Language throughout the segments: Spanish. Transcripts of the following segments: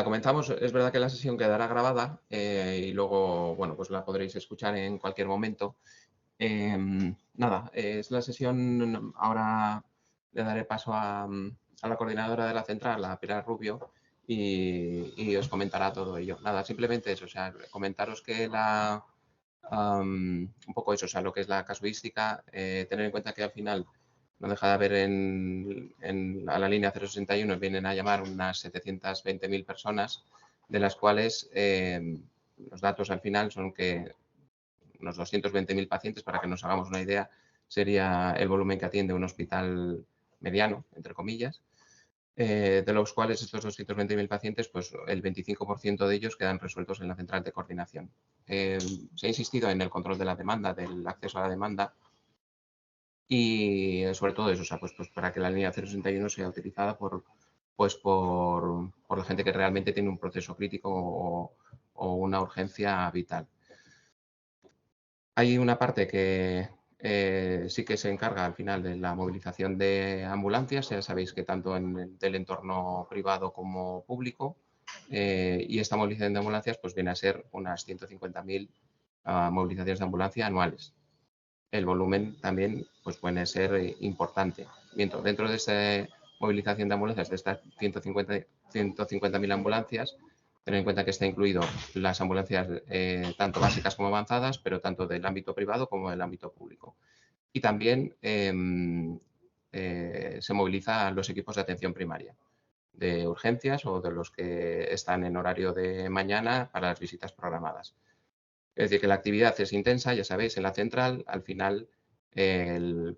la comenzamos. Es verdad que la sesión quedará grabada y luego, bueno, pues la podréis escuchar en cualquier momento. Nada, es la sesión. Ahora le daré paso a la coordinadora de la central, a Pilar Rubio, y os comentará todo ello. Nada, simplemente eso, o sea, comentaros que un poco eso, o sea, lo que es la casuística, tener en cuenta que al final no deja de haber a la línea 061 vienen a llamar unas 720.000 personas, de las cuales los datos al final son que unos 220.000 pacientes, para que nos hagamos una idea, sería el volumen que atiende un hospital mediano, entre comillas, de los cuales estos 220.000 pacientes, pues el 25% de ellos quedan resueltos en la central de coordinación. Se ha insistido en el control de la demanda, del acceso a la demanda y sobre todo eso, o sea, pues para que la línea 061 sea utilizada por la gente que realmente tiene un proceso crítico o una urgencia vital. Hay una parte que sí que se encarga al final de la movilización de ambulancias, ya sabéis que tanto en el entorno privado como público, y esta movilización de ambulancias pues viene a ser unas 150.000 movilizaciones de ambulancia anuales. El volumen también pues puede ser importante. Dentro de esa movilización de ambulancias, de estas 150.000 ambulancias, tener en cuenta que está incluido las ambulancias tanto básicas como avanzadas, pero tanto del ámbito privado como del ámbito público. Y también se movilizan los equipos de atención primaria, de urgencias o de los que están en horario de mañana para las visitas programadas. Es decir, que la actividad es intensa, ya sabéis, en la central. Al final,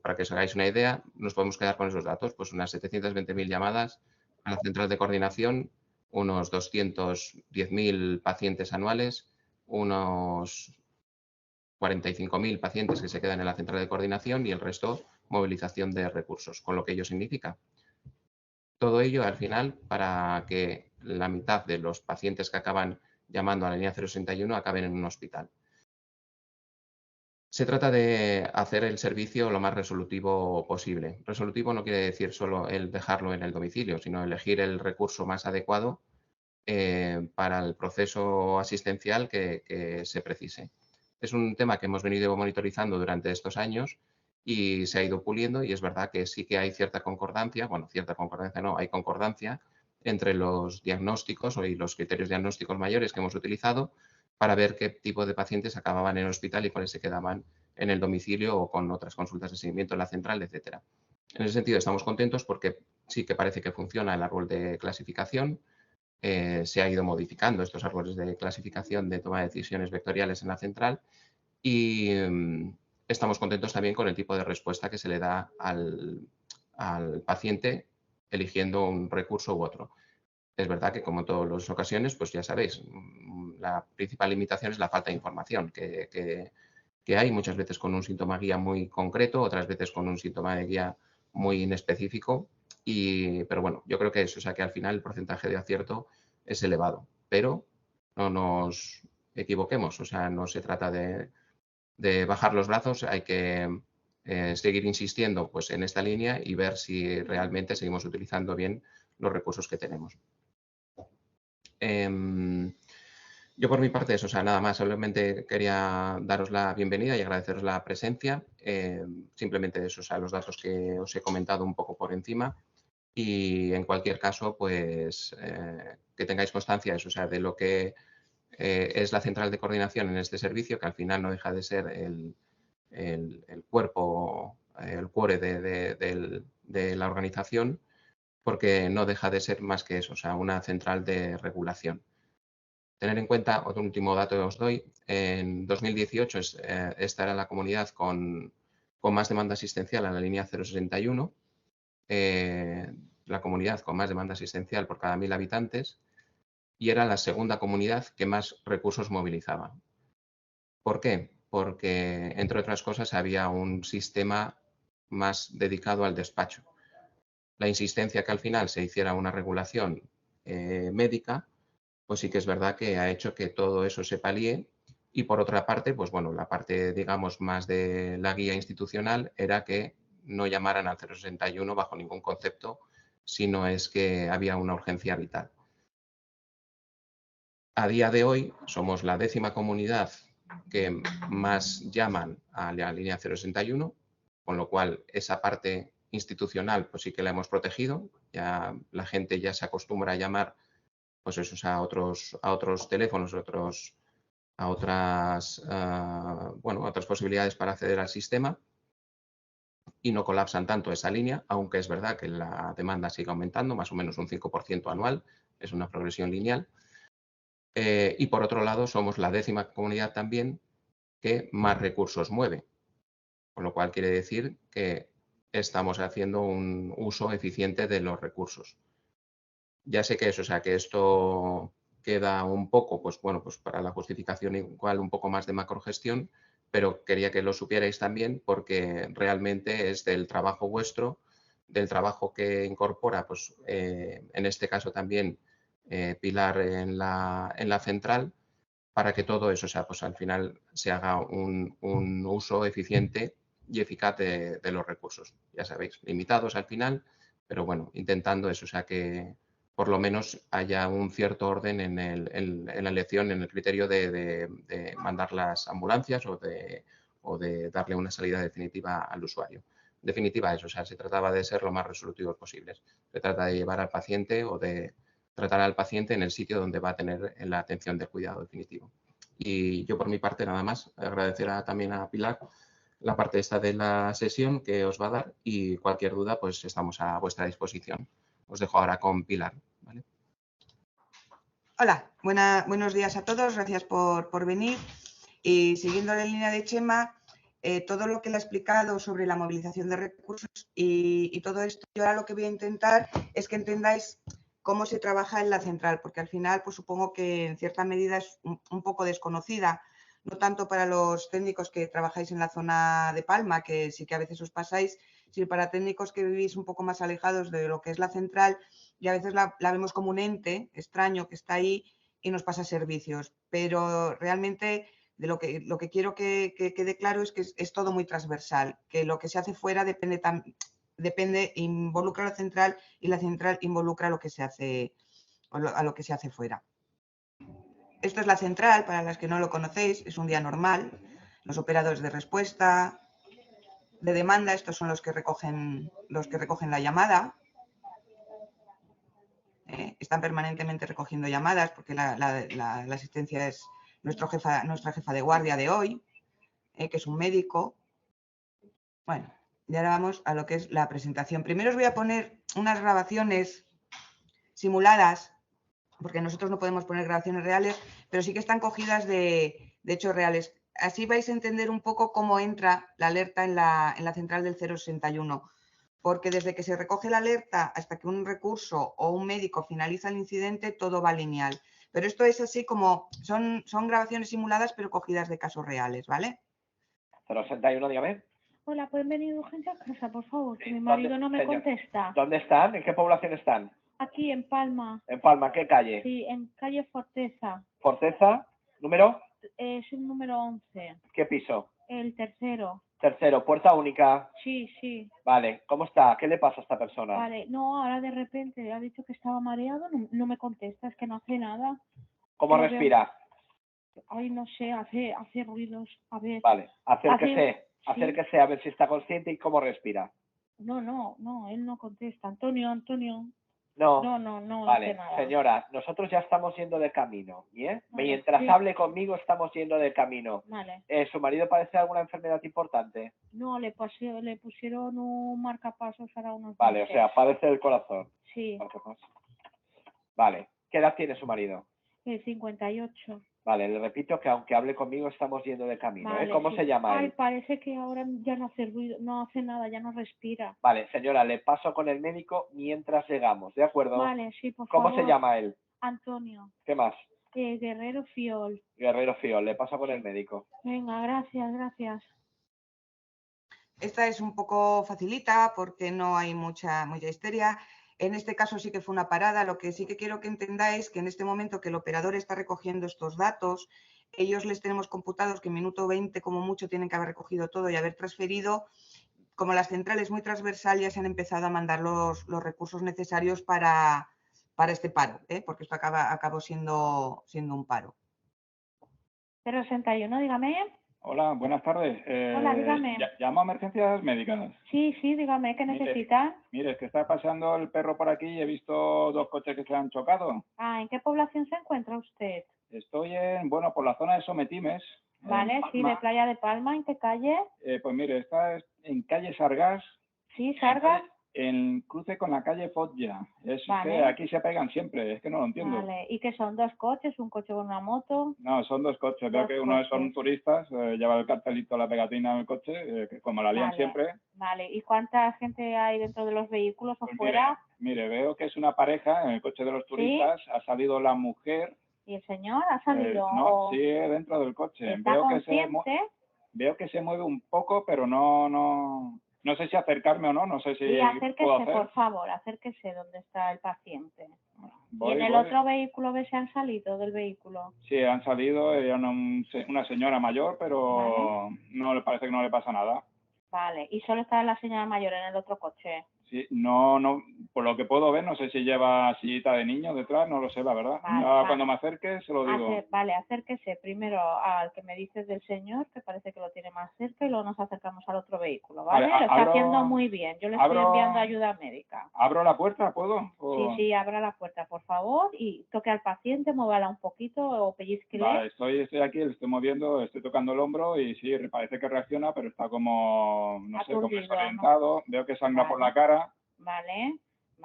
para que os hagáis una idea, nos podemos quedar con esos datos, pues unas 720.000 llamadas a la central de coordinación, unos 210.000 pacientes anuales, unos 45.000 pacientes que se quedan en la central de coordinación y el resto movilización de recursos, con lo que ello significa. Todo ello, al final, para que la mitad de los pacientes que acaban llamando a la línea 061 acaben en un hospital. Se trata de hacer el servicio lo más resolutivo posible. Resolutivo no quiere decir solo el dejarlo en el domicilio, sino elegir el recurso más adecuado para el proceso asistencial que se precise. Es un tema que hemos venido monitorizando durante estos años y se ha ido puliendo, y es verdad que sí que hay cierta concordancia, bueno, cierta concordancia no, hay concordancia entre los diagnósticos y los criterios diagnósticos mayores que hemos utilizado para ver qué tipo de pacientes acababan en el hospital y cuáles se quedaban en el domicilio o con otras consultas de seguimiento en la central, etcétera. En ese sentido estamos contentos porque sí que parece que funciona el árbol de clasificación. Se ha ido modificando estos árboles de clasificación de toma de decisiones vectoriales en la central y estamos contentos también con el tipo de respuesta que se le da al paciente eligiendo un recurso u otro. Es verdad que, como en todas las ocasiones, pues ya sabéis, la principal limitación es la falta de información que hay muchas veces con un síntoma guía muy concreto, otras veces con un síntoma de guía muy inespecífico. Pero bueno, yo creo que eso, o sea, que al final el porcentaje de acierto es elevado, pero no nos equivoquemos, o sea, no se trata de bajar los brazos, hay que seguir insistiendo pues, en esta línea y ver si realmente seguimos utilizando bien los recursos que tenemos. Yo por mi parte eso, o sea, nada más, solamente quería daros la bienvenida y agradeceros la presencia. Simplemente eso, o sea, los datos que os he comentado un poco por encima. Y en cualquier caso, pues que tengáis constancia eso, o sea, de lo que es la central de coordinación en este servicio, que al final no deja de ser el cuerpo, el cuore de la organización, porque no deja de ser más que eso, o sea, una central de regulación. Tener en cuenta, otro último dato que os doy, en 2018 esta era la comunidad con más demanda asistencial a la línea 061, la comunidad con más demanda asistencial por cada 1.000 habitantes, y era la segunda comunidad que más recursos movilizaba. ¿Por qué? Porque, entre otras cosas, había un sistema más dedicado al despacho. La insistencia que al final se hiciera una regulación médica, pues sí que es verdad que ha hecho que todo eso se palíe. Y por otra parte, pues bueno, la parte, digamos, más de la guía institucional era que no llamaran al 061 bajo ningún concepto, si no es que había una urgencia vital. A día de hoy somos la 10ª comunidad que más llaman a la línea 061, con lo cual esa parte institucional pues sí que la hemos protegido. Ya la gente ya se acostumbra a llamar pues eso, a otros teléfonos, a otras posibilidades para acceder al sistema y no colapsan tanto esa línea, aunque es verdad que la demanda sigue aumentando, más o menos un 5% anual, es una progresión lineal. Y por otro lado, somos la 10ª comunidad también que más recursos mueve, con lo cual quiere decir que estamos haciendo un uso eficiente de los recursos. Ya sé que eso, o sea, que esto queda un poco, pues bueno, pues para la justificación igual un poco más de macrogestión, pero quería que lo supierais también porque realmente es del trabajo vuestro, del trabajo que incorpora, pues en este caso también Pilar en la central, para que todo eso, o sea, pues al final se haga un uso eficiente y eficaz de los recursos. Ya sabéis, limitados al final, pero bueno, intentando eso, o sea, que por lo menos haya un cierto orden en la elección, en el criterio de mandar las ambulancias o de darle una salida definitiva al usuario. En definitiva, eso, o sea, se trataba de ser lo más resolutivos posibles. Se trata de llevar al paciente o de tratar al paciente en el sitio donde va a tener la atención de cuidado definitivo. Y yo por mi parte nada más, agradecer también a Pilar la parte esta de la sesión que os va a dar y cualquier duda pues estamos a vuestra disposición. Os dejo ahora con Pilar. ¿Vale? Hola, buenos días a todos, gracias por venir. Y siguiendo la línea de Chema, todo lo que le ha explicado sobre la movilización de recursos y todo esto, yo ahora lo que voy a intentar es que entendáis cómo se trabaja en la central, porque al final pues supongo que en cierta medida es un poco desconocida, no tanto para los técnicos que trabajáis en la zona de Palma, que sí que a veces os pasáis, sino para técnicos que vivís un poco más alejados de lo que es la central y a veces la vemos como un ente extraño que está ahí y nos pasa servicios, pero realmente de lo que quiero que quede claro es que es todo muy transversal, que lo que se hace fuera depende, involucra a la central y la central involucra a lo que se hace fuera. Esto es la central, para las que no lo conocéis, es un día normal. Los operadores de respuesta, de demanda, estos son los que recogen la llamada. Están permanentemente recogiendo llamadas porque la asistencia es nuestra jefa de guardia de hoy, que es un médico. Bueno, y ahora vamos a lo que es la presentación. Primero os voy a poner unas grabaciones simuladas, porque nosotros no podemos poner grabaciones reales, pero sí que están cogidas de hechos reales. Así vais a entender un poco cómo entra la alerta en la central del 061. Porque desde que se recoge la alerta hasta que un recurso o un médico finaliza el incidente, todo va lineal. Pero esto es así como, son grabaciones simuladas, pero cogidas de casos reales, ¿vale? 061, dígame. Hola, ¿pueden venir de urgencia a casa, por favor? Que mi marido no me contesta. ¿Dónde están? ¿En qué población están? Aquí, en Palma. ¿En Palma? ¿Qué calle? Sí, en calle Forteza. ¿Forteza? ¿Número? Es el número 11. ¿Qué piso? El tercero. Tercero, puerta única. Sí, sí. Vale, ¿cómo está? ¿Qué le pasa a esta persona? Vale, no, ahora de repente ha dicho que estaba mareado, no me contesta, es que no hace nada. ¿Cómo respira? Ay, no sé, hace ruidos, a ver. Vale, acérquese Sí. a ver si está consciente y cómo respira. No, él no contesta. Antonio. No. No Vale, hace nada. señora, nosotros ya estamos yendo de camino, ¿bien? Vale, Mientras sí. hable conmigo estamos yendo de camino. Vale. ¿Su marido padece alguna enfermedad importante? No, le pusieron un marcapasos ahora unos Vale, meses. o sea, padece del corazón. Sí. Vale, ¿qué edad tiene su marido? 58. Vale, le repito que aunque hable conmigo estamos yendo de camino, Vale, ¿Cómo sí. se llama Ay, él? parece que ahora ya no hace ruido, no hace nada, ya no respira. Vale, señora, le paso con el médico mientras llegamos, ¿de acuerdo? Vale, sí, por ¿Cómo favor. se llama él? Antonio. ¿Qué más? Guerrero Fiol. Guerrero Fiol, le paso con el médico. Venga, gracias. Esta es un poco facilita porque no hay mucha histeria. En este caso sí que fue una parada. Lo que sí que quiero que entendáis que en este momento que el operador está recogiendo estos datos, ellos les tenemos computados que en minuto 20 como mucho tienen que haber recogido todo y haber transferido. Como la central es muy transversal, ya se han empezado a mandar los recursos necesarios para para este paro, porque esto acabó siendo un paro. 061, dígame. Hola, buenas tardes. Hola, dígame. Llamo a emergencias médicas. Sí, dígame, ¿qué necesita? Mire, es que está paseando el perro por aquí y he visto 2 coches que se han chocado. Ah, ¿en qué población se encuentra usted? Estoy por la zona de Sometimes. Vale, sí, de Playa de Palma, ¿en qué calle? Pues mire, está en calle Sargás. Sí, Sargás. En cruce con la calle Foggia. Es Vale. que aquí se pegan siempre, es que no lo entiendo. Vale, ¿y qué son? ¿2 coches? ¿Un coche con una moto? No, son 2 coches. Veo que uno son turistas, lleva el cartelito, la pegatina en el coche, que como la lían siempre. Vale, ¿y cuánta gente hay dentro de los vehículos o Pues fuera? Mire, veo que es una pareja en el coche de los turistas. ¿Sí? Ha salido la mujer. ¿Y el señor ha salido? No, sigue dentro del coche. ¿Está consciente? Veo que se mueve un poco, pero no sé si acercarme o no, no sé si Sí, acérquese, puedo hacer. por favor, acérquese donde está el paciente. Voy, ¿Y en el otro vehículo ves si han salido del vehículo? Sí, han salido, era una señora mayor, pero no le parece que no le pasa nada. Vale, ¿y solo está la señora mayor en el otro coche? Sí, no, por lo que puedo ver, no sé si lleva sillita de niño detrás, no lo sé, la verdad. Cuando me acerque se lo digo. Vale, acérquese primero al que me dices del señor, que parece que lo tiene más cerca, y luego nos acercamos al otro vehículo, ¿vale? Lo está haciendo muy bien, yo le estoy enviando ayuda médica. ¿Abro la puerta? ¿Puedo? Sí, abra la puerta, por favor, y toque al paciente, muévala un poquito o pellizquile. Vale, estoy aquí, le estoy moviendo, estoy tocando el hombro y sí, parece que reacciona, pero está como, no sé, como desorientado. Veo que sangra por la cara. Vale.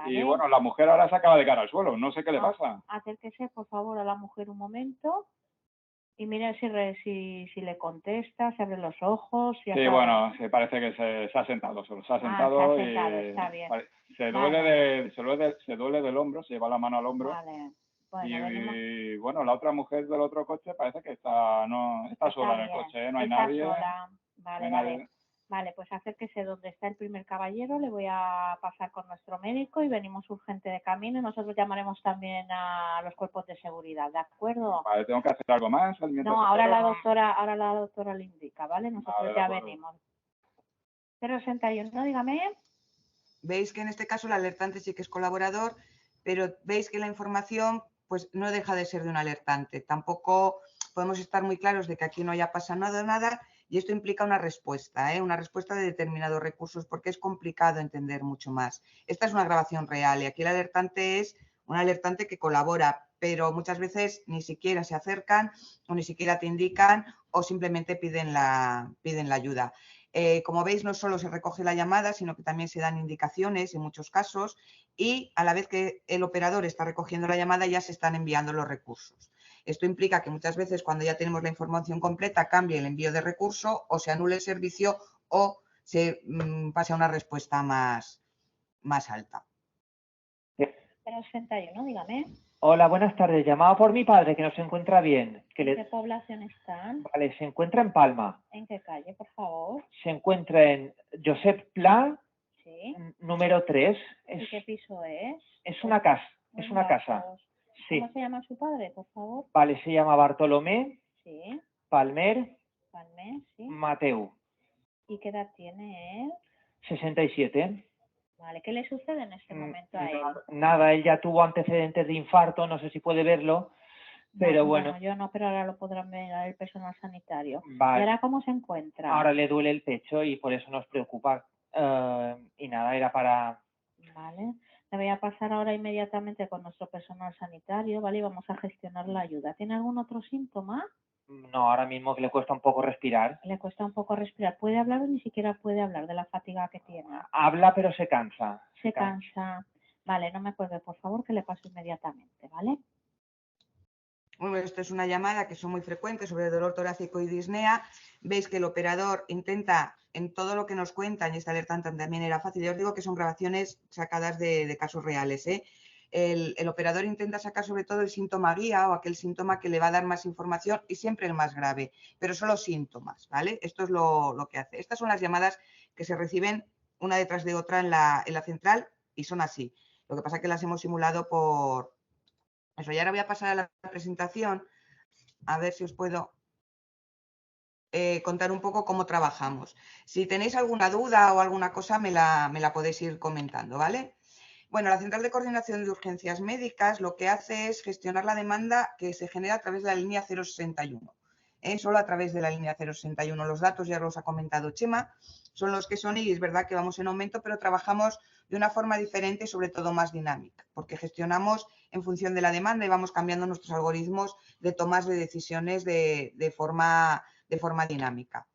Y la mujer ahora se acaba de cara al suelo, no sé qué le pasa. Acérquese, por favor, a la mujer un momento y mire si le contesta, si abre los ojos. Sí, bueno, parece que se ha sentado solo, se ha sentado y está bien. se duele del hombro, se lleva la mano al hombro. Vale. Bueno, y la otra mujer del otro coche parece que está sola en el coche, no hay nadie. Sola. Vale. Vale, pues acérquese donde está el primer caballero, le voy a pasar con nuestro médico y venimos urgente de camino y nosotros llamaremos también a los cuerpos de seguridad, ¿de acuerdo? Vale, ¿tengo que hacer algo más? No, ahora la doctora le indica, ¿vale? Nosotros ya venimos. 061, dígame. Veis que en este caso el alertante sí que es colaborador, pero veis que la información pues no deja de ser de un alertante. Tampoco podemos estar muy claros de que aquí no haya pasado nada y esto implica una respuesta de determinados recursos porque es complicado entender mucho más. Esta es una grabación real y aquí el alertante es un alertante que colabora, pero muchas veces ni siquiera se acercan o ni siquiera te indican o simplemente piden la ayuda. Como veis, no solo se recoge la llamada, sino que también se dan indicaciones en muchos casos y a la vez que el operador está recogiendo la llamada ya se están enviando los recursos. Esto implica que muchas veces cuando ya tenemos la información completa cambie el envío de recurso o se anule el servicio o se pase a una respuesta más alta. 061, dígame. Hola, buenas tardes. Llamaba por mi padre, que no se encuentra bien. ¿En qué población están? Vale, se encuentra en Palma. ¿En qué calle, por favor? Se encuentra en Josep Pla, sí. número 3. ¿Y qué piso es? Es una casa. Es una casa. Sí. ¿Cómo se llama su padre, por favor? Vale, se llama Bartolomé. Sí. Palmer. Sí. Mateu. ¿Y qué edad tiene él? 67. Vale, ¿qué le sucede en este momento a él? Nada, él ya tuvo antecedentes de infarto, no sé si puede verlo, pero bueno. Yo no, pero ahora lo podrán ver el personal sanitario. Vale. ¿Y ahora cómo se encuentra? Ahora le duele el pecho y por eso nos preocupa. Y nada, era para... Vale, le voy a pasar ahora inmediatamente con nuestro personal sanitario, ¿vale? Y vamos a gestionar la ayuda. ¿Tiene algún otro síntoma? No, ahora mismo que le cuesta un poco respirar. Le cuesta un poco respirar. ¿Puede hablar o ni siquiera puede hablar de la fatiga que tiene? Habla, pero se cansa. Se cansa. Vale, no me cuelgue, por favor, que le paso inmediatamente, ¿vale? Bueno, esto es una llamada que son muy frecuentes sobre el dolor torácico y disnea. Veis que el operador intenta, en todo lo que nos cuentan, y esta alerta también era fácil, yo os digo que son grabaciones sacadas de casos reales, ¿eh? El operador intenta sacar sobre todo el síntoma guía o aquel síntoma que le va a dar más información y siempre el más grave, pero solo síntomas, ¿vale? Esto es lo que hace. Estas son las llamadas que se reciben una detrás de otra en la central y son así. Lo que pasa es que las hemos simulado por eso. Y ahora voy a pasar a la presentación a ver si os puedo contar un poco cómo trabajamos. Si tenéis alguna duda o alguna cosa me la podéis ir comentando, ¿vale? Bueno, la Central de Coordinación de Urgencias Médicas lo que hace es gestionar la demanda que se genera a través de la línea 061. Solo a través de la línea 061. Los datos ya los ha comentado Chema, son los que son y es verdad que vamos en aumento, pero trabajamos de una forma diferente y sobre todo más dinámica, porque gestionamos en función de la demanda y vamos cambiando nuestros algoritmos de tomas de decisiones de forma dinámica.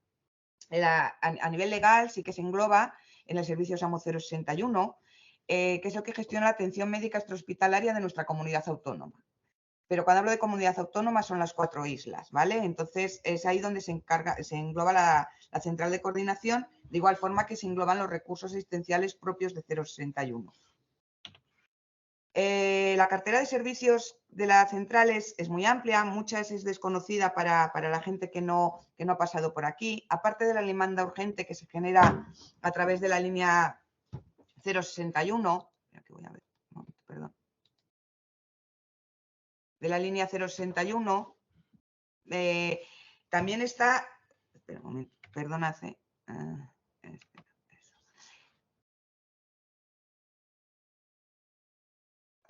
A nivel legal sí que se engloba en el servicio SAMU 061, que es el que gestiona la atención médica extrahospitalaria de nuestra comunidad autónoma. Pero cuando hablo de comunidad autónoma son las 4 islas, ¿vale? Entonces es ahí donde se engloba la central de coordinación, de igual forma que se engloban los recursos asistenciales propios de 061. La cartera de servicios de la central es muy amplia, muchas es desconocida para la gente que no ha pasado por aquí. Aparte de la demanda urgente que se genera a través de la línea 061, aquí voy a ver, un momento, perdón, de la línea 061, también está, espera un momento, perdonad,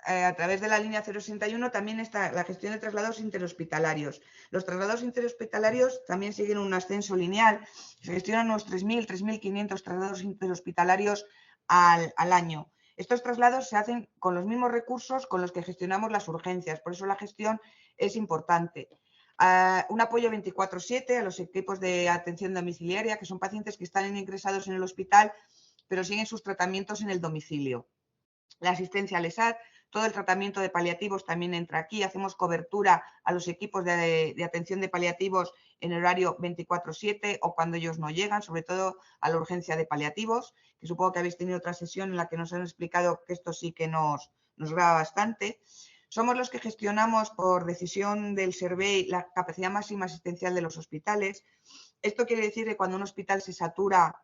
a través de la línea 061 también está la gestión de traslados interhospitalarios. Los traslados interhospitalarios también siguen un ascenso lineal. Se gestionan unos 3.000, 3.500 traslados interhospitalarios al año. Estos traslados se hacen con los mismos recursos con los que gestionamos las urgencias, por eso la gestión es importante. Un apoyo 24/7 a los equipos de atención domiciliaria, que son pacientes que están ingresados en el hospital, pero siguen sus tratamientos en el domicilio. La asistencia al ESAT, todo el tratamiento de paliativos también entra aquí. Hacemos cobertura a los equipos de atención de paliativos en horario 24/7 o cuando ellos no llegan, sobre todo a la urgencia de paliativos, que supongo que habéis tenido otra sesión en la que nos han explicado que esto sí que nos grava bastante. Somos los que gestionamos por decisión del SERVEI la capacidad máxima asistencial de los hospitales. Esto quiere decir que cuando un hospital se satura,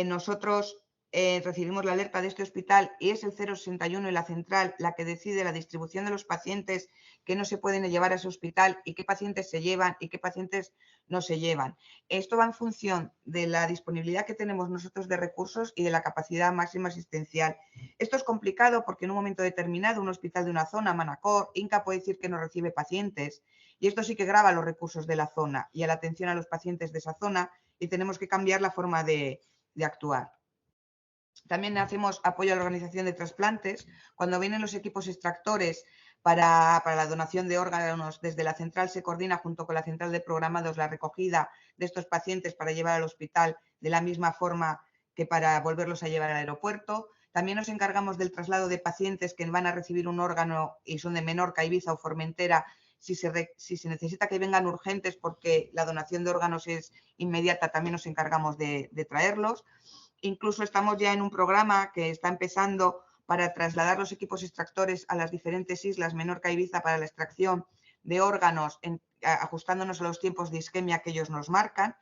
nosotros recibimos la alerta de este hospital y es el 061 y la central la que decide la distribución de los pacientes que no se pueden llevar a ese hospital y qué pacientes se llevan y qué pacientes no se llevan. Esto va en función de la disponibilidad que tenemos nosotros de recursos y de la capacidad máxima asistencial. Esto es complicado porque en un momento determinado un hospital de una zona, Manacor, Inca, puede decir que no recibe pacientes y esto sí que grava los recursos de la zona y a la atención a los pacientes de esa zona y tenemos que cambiar la forma de actuar. También hacemos apoyo a la organización de trasplantes. Cuando vienen los equipos extractores para la donación de órganos, desde la central se coordina junto con la central de programados la recogida de estos pacientes para llevar al hospital de la misma forma que para volverlos a llevar al aeropuerto. También nos encargamos del traslado de pacientes que van a recibir un órgano y son de Menorca, Ibiza o Formentera, si se necesita que vengan urgentes porque la donación de órganos es inmediata, también nos encargamos de traerlos. Incluso estamos ya en un programa que está empezando para trasladar los equipos extractores a las diferentes islas, Menorca e Ibiza, para la extracción de órganos, ajustándonos a los tiempos de isquemia que ellos nos marcan.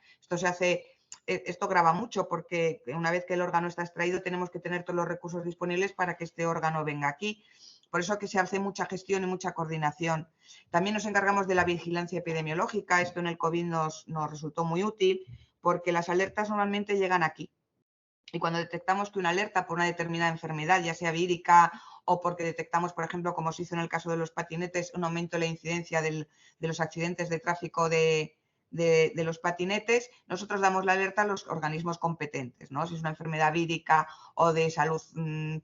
Esto grava mucho porque una vez que el órgano está extraído tenemos que tener todos los recursos disponibles para que este órgano venga aquí. Por eso que se hace mucha gestión y mucha coordinación. También nos encargamos de la vigilancia epidemiológica. Esto en el COVID nos resultó muy útil porque las alertas normalmente llegan aquí. Y cuando detectamos que una alerta por una determinada enfermedad, ya sea vírica o porque detectamos, por ejemplo, como se hizo en el caso de los patinetes, un aumento en la incidencia de los accidentes de tráfico de los patinetes, nosotros damos la alerta a los organismos competentes, ¿no? Si es una enfermedad vírica o de salud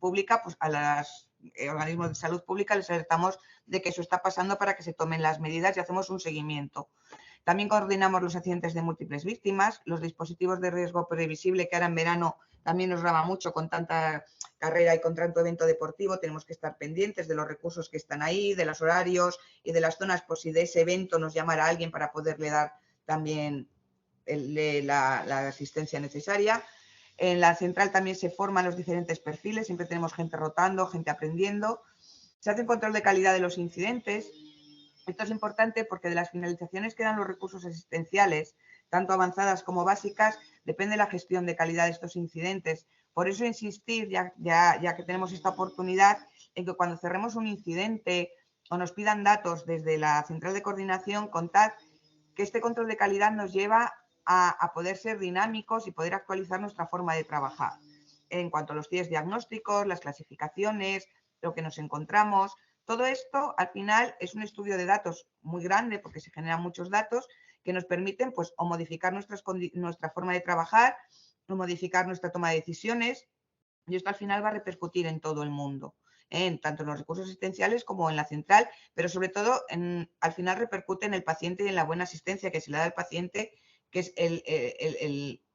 pública, pues a los organismos de salud pública les alertamos de que eso está pasando para que se tomen las medidas y hacemos un seguimiento. También coordinamos los accidentes de múltiples víctimas, los dispositivos de riesgo previsible, que ahora en verano también nos grava mucho con tanta carrera y con tanto evento deportivo. Tenemos que estar pendientes de los recursos que están ahí, de los horarios y de las zonas, por si de ese evento nos llamara alguien para poderle dar también la asistencia necesaria. En la central también se forman los diferentes perfiles, siempre tenemos gente rotando, gente aprendiendo. Se hace un control de calidad de los incidentes. Esto es importante porque de las finalizaciones que dan los recursos asistenciales, tanto avanzadas como básicas, depende la gestión de calidad de estos incidentes. Por eso insistir, ya que tenemos esta oportunidad, en que cuando cerremos un incidente o nos pidan datos desde la central de coordinación, contad que este control de calidad nos lleva a poder ser dinámicos y poder actualizar nuestra forma de trabajar. en cuanto a los test diagnósticos, las clasificaciones, lo que nos encontramos. Todo esto al final es un estudio de datos muy grande porque se generan muchos datos que nos permiten pues, o modificar nuestra forma de trabajar o modificar nuestra toma de decisiones, y esto al final va a repercutir en todo el mundo, tanto en los recursos asistenciales como en la central, pero sobre todo al final repercute en el paciente y en la buena asistencia que se le da al paciente, que es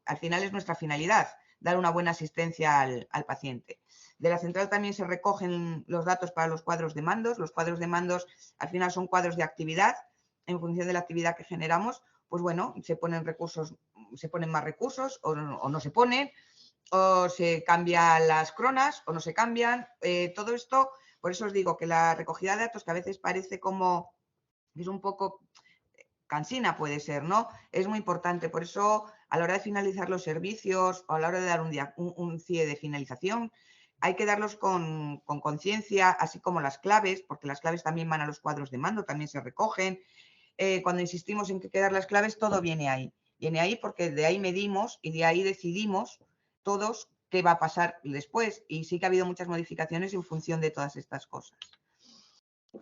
al final es nuestra finalidad, dar una buena asistencia al paciente. De la central también se recogen los datos para los cuadros de mandos. Los cuadros de mandos al final son cuadros de actividad. En función de la actividad que generamos, pues bueno, se ponen más recursos o no se ponen, o se cambian las cronas o no se cambian. Todo esto, por eso os digo que la recogida de datos, que a veces parece como es un poco cansina, puede ser, ¿no? Es muy importante. Por eso, a la hora de finalizar los servicios o a la hora de dar un CIE de finalización, hay que darlos con conciencia, así como las claves, porque las claves también van a los cuadros de mando, también se recogen. Cuando insistimos en que hay que dar las claves, todo viene ahí. Viene ahí porque de ahí medimos y de ahí decidimos todos qué va a pasar después. Y sí que ha habido muchas modificaciones en función de todas estas cosas.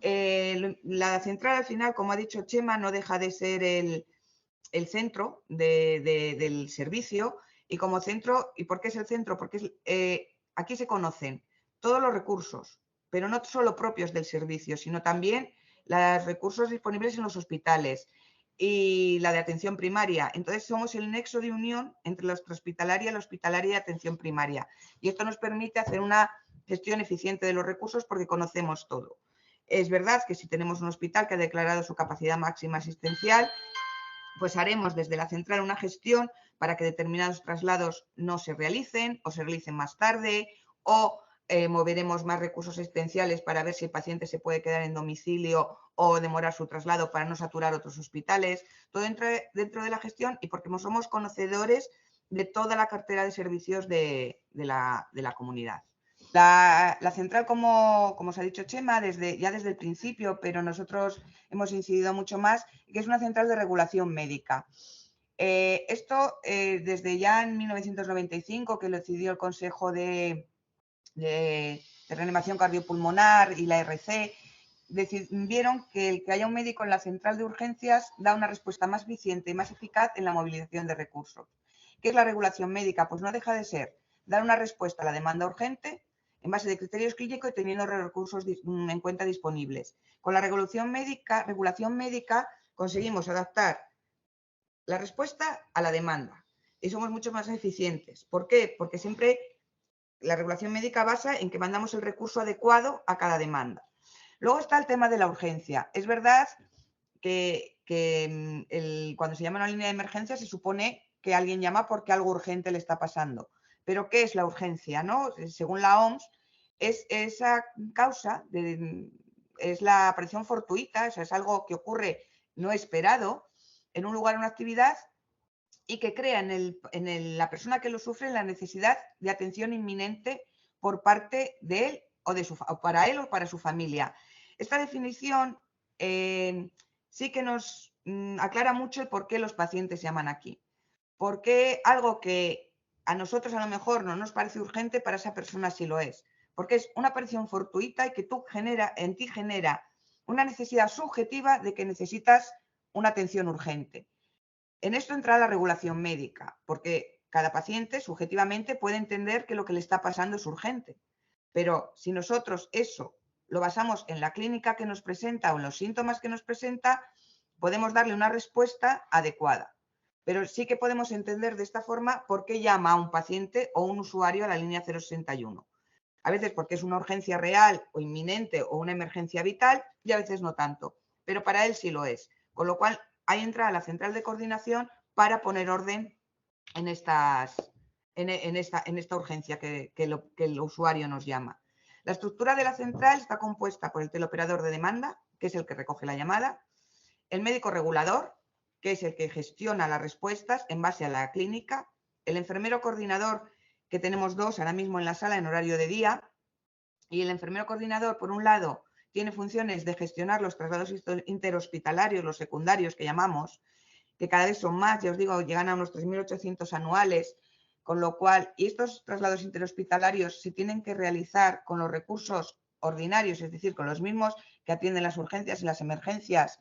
La central al final, como ha dicho Chema, no deja de ser el centro del servicio, y como centro, ¿y por qué es el centro? Porque aquí se conocen todos los recursos, pero no solo propios del servicio, sino también los recursos disponibles en los hospitales y la de atención primaria. Entonces somos el nexo de unión entre la hospitalaria y atención primaria, y esto nos permite hacer una gestión eficiente de los recursos porque conocemos todo. Es verdad que si tenemos un hospital que ha declarado su capacidad máxima asistencial, pues haremos desde la central una gestión para que determinados traslados no se realicen o se realicen más tarde, o moveremos más recursos asistenciales para ver si el paciente se puede quedar en domicilio o demorar su traslado para no saturar otros hospitales. Todo dentro de la gestión, y porque somos conocedores de toda la cartera de servicios de la comunidad. La central, como os ha dicho Chema, ya desde el principio, pero nosotros hemos incidido mucho más, que es una central de regulación médica. Esto desde ya en 1995, que lo decidió el Consejo de Reanimación Cardiopulmonar y la RC, vieron que el que haya un médico en la central de urgencias da una respuesta más eficiente y más eficaz en la movilización de recursos. ¿Qué es la regulación médica? Pues no deja de ser dar una respuesta a la demanda urgente en base de criterios clínicos y teniendo los recursos en cuenta disponibles. Con la regulación médica conseguimos adaptar la respuesta a la demanda y somos mucho más eficientes. ¿Por qué? Porque siempre la regulación médica basa en que mandamos el recurso adecuado a cada demanda. Luego está el tema de la urgencia. Es verdad que cuando se llama una línea de emergencia se supone que alguien llama porque algo urgente le está pasando. Pero ¿qué es la urgencia? ¿No? Según la OMS, es esa causa, es la aparición fortuita, es algo que ocurre no esperado en un lugar, en una actividad, y que crea en la persona que lo sufre la necesidad de atención inminente por parte de él o para él o para su familia. Esta definición sí que nos aclara mucho el por qué los pacientes llaman aquí. Porque algo que a nosotros a lo mejor no nos parece urgente, para esa persona sí lo es. Porque es una aparición fortuita y que en ti genera una necesidad subjetiva de que necesitas una atención urgente. En esto entra la regulación médica, porque cada paciente subjetivamente puede entender que lo que le está pasando es urgente. Pero si nosotros eso lo basamos en la clínica que nos presenta o en los síntomas que nos presenta, podemos darle una respuesta adecuada. Pero sí que podemos entender de esta forma por qué llama a un paciente o un usuario a la línea 061. A veces porque es una urgencia real o inminente o una emergencia vital, y a veces no tanto. Pero para él sí lo es. Con lo cual, ahí entra la central de coordinación para poner orden en esta urgencia que el usuario nos llama. La estructura de la central está compuesta por el teleoperador de demanda, que es el que recoge la llamada, el médico regulador, que es el que gestiona las respuestas en base a la clínica, el enfermero coordinador, que tenemos dos ahora mismo en la sala en horario de día, y el enfermero coordinador, por un lado, tiene funciones de gestionar los traslados interhospitalarios, los secundarios que llamamos, que cada vez son más, ya os digo, llegan a unos 3.800 anuales, con lo cual, y estos traslados interhospitalarios se tienen que realizar con los recursos ordinarios, es decir, con los mismos que atienden las urgencias y las emergencias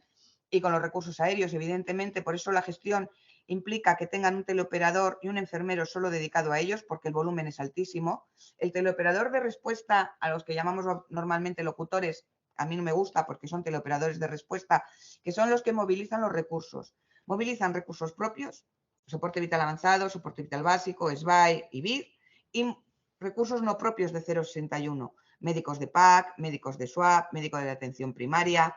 y con los recursos aéreos, evidentemente, por eso la gestión implica que tengan un teleoperador y un enfermero solo dedicado a ellos, porque el volumen es altísimo. El teleoperador de respuesta, a los que llamamos normalmente locutores, a mí no me gusta porque son teleoperadores de respuesta, que son los que movilizan los recursos. Movilizan recursos propios, soporte vital avanzado, soporte vital básico, SBAE y BIR, y recursos no propios de 061, médicos de PAC, médicos de SWAP, médicos de atención primaria.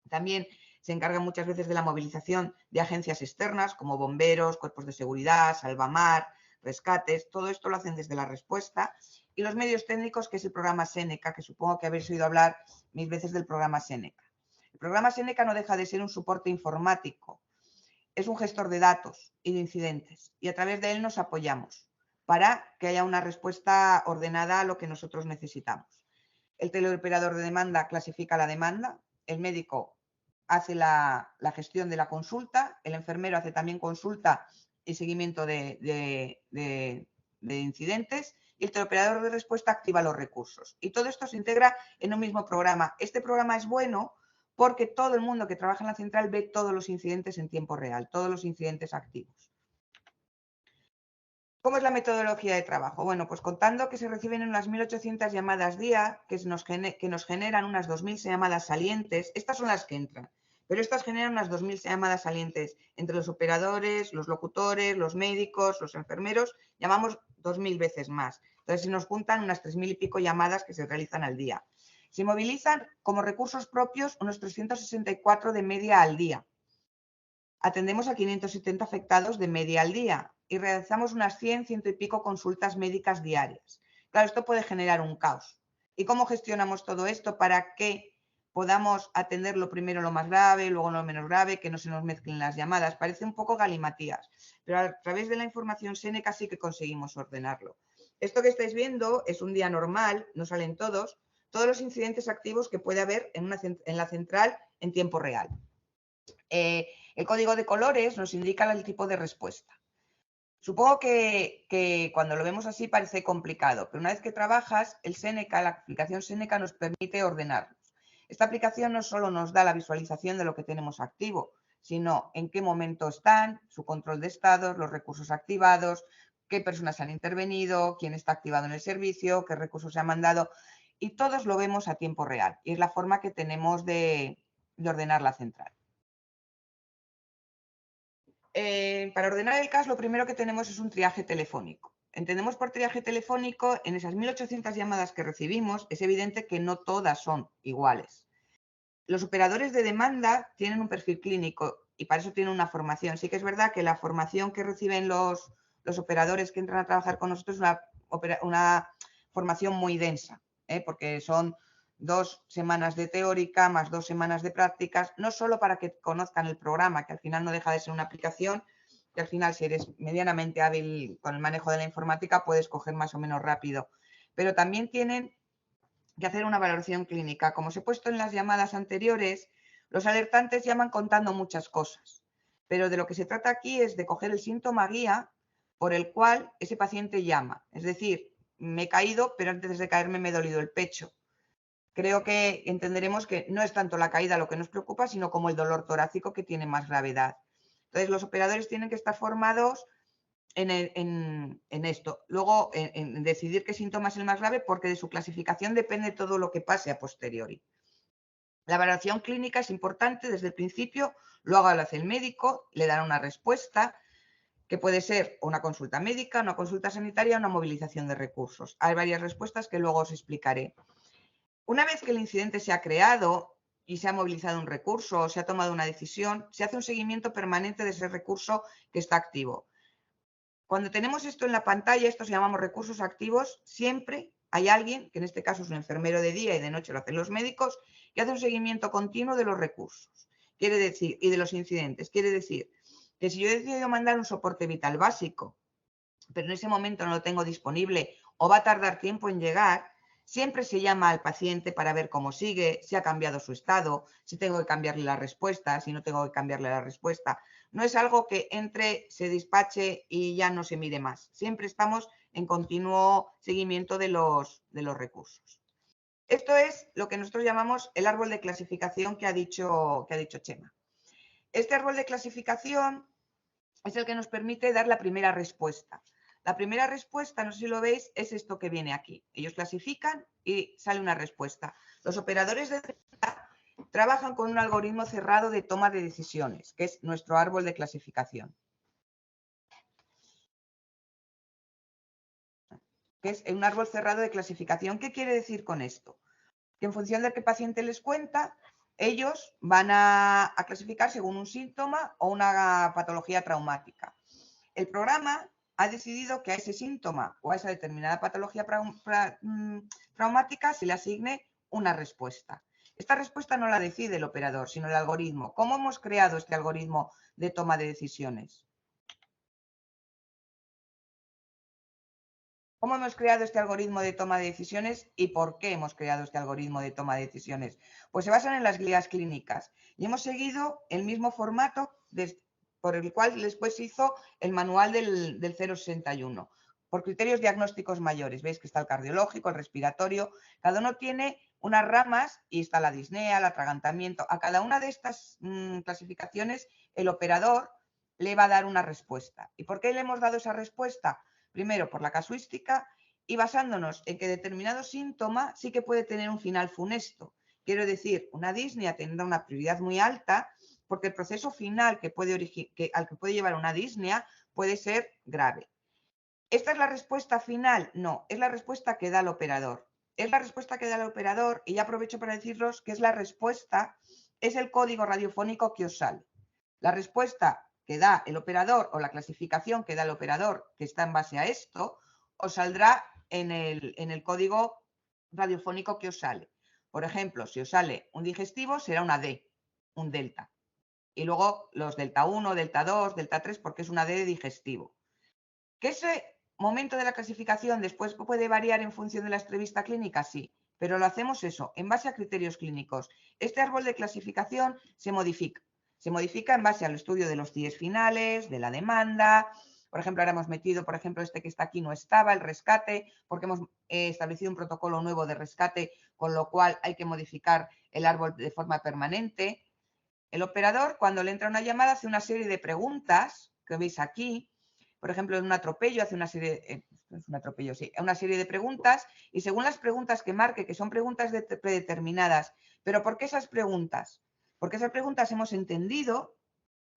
También se encargan muchas veces de la movilización de agencias externas como bomberos, cuerpos de seguridad, salvamar, rescates. Todo esto lo hacen desde la respuesta. Y los medios técnicos, que es el programa Seneca, que supongo que habéis oído hablar mil veces del programa Seneca. El programa Seneca no deja de ser un soporte informático. Es un gestor de datos y de incidentes. Y a través de él nos apoyamos para que haya una respuesta ordenada a lo que nosotros necesitamos. El teleoperador de demanda clasifica la demanda. El médico hace la gestión de la consulta, el enfermero hace también consulta y seguimiento de incidentes y el teleoperador de respuesta activa los recursos. Y todo esto se integra en un mismo programa. Este programa es bueno porque todo el mundo que trabaja en la central ve todos los incidentes en tiempo real, todos los incidentes activos. ¿Cómo es la metodología de trabajo? Bueno, pues contando que se reciben unas 1.800 llamadas día, que nos generan unas 2.000 llamadas salientes. Estas son las que entran, pero estas generan unas 2.000 llamadas salientes entre los operadores, los locutores, los médicos, los enfermeros. Llamamos 2.000 veces más. Entonces se nos juntan unas 3.000 y pico llamadas que se realizan al día. Se movilizan como recursos propios unos 364 de media al día. Atendemos a 570 afectados de media al día y realizamos unas 100, ciento y pico consultas médicas diarias. Claro, esto puede generar un caos. ¿Y cómo gestionamos todo esto para que podamos atender lo primero lo más grave, luego lo menos grave, que no se nos mezclen las llamadas? Parece un poco galimatías, pero a través de la información Seneca sí que conseguimos ordenarlo. Esto que estáis viendo es un día normal, no salen todos los incidentes activos que puede haber en la central en tiempo real. El código de colores nos indica el tipo de respuesta. Supongo que cuando lo vemos así parece complicado, pero una vez que trabajas, el Seneca, la aplicación Seneca nos permite ordenarlos. Esta aplicación no solo nos da la visualización de lo que tenemos activo, sino en qué momento están, su control de estados, los recursos activados, qué personas han intervenido, quién está activado en el servicio, qué recursos se han mandado, y todos lo vemos a tiempo real. Y es la forma que tenemos de ordenar la central. Para ordenar el caos, lo primero que tenemos es un triaje telefónico. Entendemos por triaje telefónico, en esas 1.800 llamadas que recibimos, es evidente que no todas son iguales. Los operadores de demanda tienen un perfil clínico y para eso tienen una formación. Sí que es verdad que la formación que reciben los operadores que entran a trabajar con nosotros es una formación muy densa, porque son 2 semanas de teórica más 2 semanas de prácticas, no solo para que conozcan el programa, que al final no deja de ser una aplicación, que al final si eres medianamente hábil con el manejo de la informática puedes coger más o menos rápido, pero también tienen que hacer una valoración clínica. Como os he puesto en las llamadas anteriores, los alertantes llaman contando muchas cosas, pero de lo que se trata aquí es de coger el síntoma guía por el cual ese paciente llama. Es decir, me he caído, pero antes de caerme me he dolido el pecho. Creo que entenderemos que no es tanto la caída lo que nos preocupa, sino como el dolor torácico que tiene más gravedad. Entonces, los operadores tienen que estar formados en esto. Luego, en decidir qué síntoma es el más grave, porque de su clasificación depende todo lo que pase a posteriori. La valoración clínica es importante desde el principio, luego lo hace el médico, le dan una respuesta, que puede ser una consulta médica, una consulta sanitaria, una movilización de recursos. Hay varias respuestas que luego os explicaré. Una vez que el incidente se ha creado y se ha movilizado un recurso o se ha tomado una decisión, se hace un seguimiento permanente de ese recurso que está activo. Cuando tenemos esto en la pantalla, estos llamamos recursos activos, siempre hay alguien, que en este caso es un enfermero de día y de noche lo hacen los médicos, que hace un seguimiento continuo de los recursos. Quiere decir, y de los incidentes. Quiere decir que si yo he decidido mandar un soporte vital básico, pero en ese momento no lo tengo disponible o va a tardar tiempo en llegar, Siempre se llama al paciente para ver cómo sigue, si ha cambiado su estado, si tengo que cambiarle la respuesta, si no tengo que cambiarle la respuesta. No es algo que entre, se despache y ya no se mire más. Siempre estamos en continuo seguimiento de los recursos. Esto es lo que nosotros llamamos el árbol de clasificación que ha dicho Chema. Este árbol de clasificación es el que nos permite dar la primera respuesta. La primera respuesta, no sé si lo veis, es esto que viene aquí. Ellos clasifican y sale una respuesta. Los operadores de demanda trabajan con un algoritmo cerrado de toma de decisiones, que es nuestro árbol de clasificación. Que es un árbol cerrado de clasificación. ¿Qué quiere decir con esto? Que en función de qué paciente les cuenta, ellos van a clasificar según un síntoma o una patología traumática. El programa ha decidido que a ese síntoma o a esa determinada patología traumática se le asigne una respuesta. Esta respuesta no la decide el operador, sino el algoritmo. ¿Cómo hemos creado este algoritmo de toma de decisiones? ¿Cómo hemos creado este algoritmo de toma de decisiones y por qué hemos creado este algoritmo de toma de decisiones? Pues se basan en las guías clínicas y hemos seguido el mismo formato por el cual después se hizo el manual del 061, por criterios diagnósticos mayores. Veis que está el cardiológico, el respiratorio, cada uno tiene unas ramas y está la disnea, el atragantamiento. A cada una de estas clasificaciones el operador le va a dar una respuesta. ¿Y por qué le hemos dado esa respuesta? Primero, por la casuística y basándonos en que determinado síntoma sí que puede tener un final funesto. Quiero decir, una disnea tendrá una prioridad muy alta porque el proceso final al que puede llevar una disnea puede ser grave. ¿Esta es la respuesta final? No, es la respuesta que da el operador. Es la respuesta que da el operador y ya aprovecho para deciros que es la respuesta, es el código radiofónico que os sale. La respuesta que da el operador o la clasificación que da el operador que está en base a esto, os saldrá en el código radiofónico que os sale. Por ejemplo, si os sale un digestivo, será una D, un delta. Y luego los delta 1, delta 2, delta 3, porque es una D de digestivo. ¿Que ese momento de la clasificación después puede variar en función de la entrevista clínica? Sí, pero lo hacemos eso, en base a criterios clínicos. Este árbol de clasificación se modifica. Se modifica en base al estudio de los CIEs finales, de la demanda. Por ejemplo, ahora hemos metido, por ejemplo, este que está aquí no estaba, el rescate, porque hemos establecido un protocolo nuevo de rescate, con lo cual hay que modificar el árbol de forma permanente. El operador, cuando le entra una llamada, hace una serie de preguntas que veis aquí. Por ejemplo, en un atropello hace una serie, una serie de preguntas y según las preguntas que marque, que son preguntas predeterminadas. ¿Pero por qué esas preguntas? Porque esas preguntas hemos entendido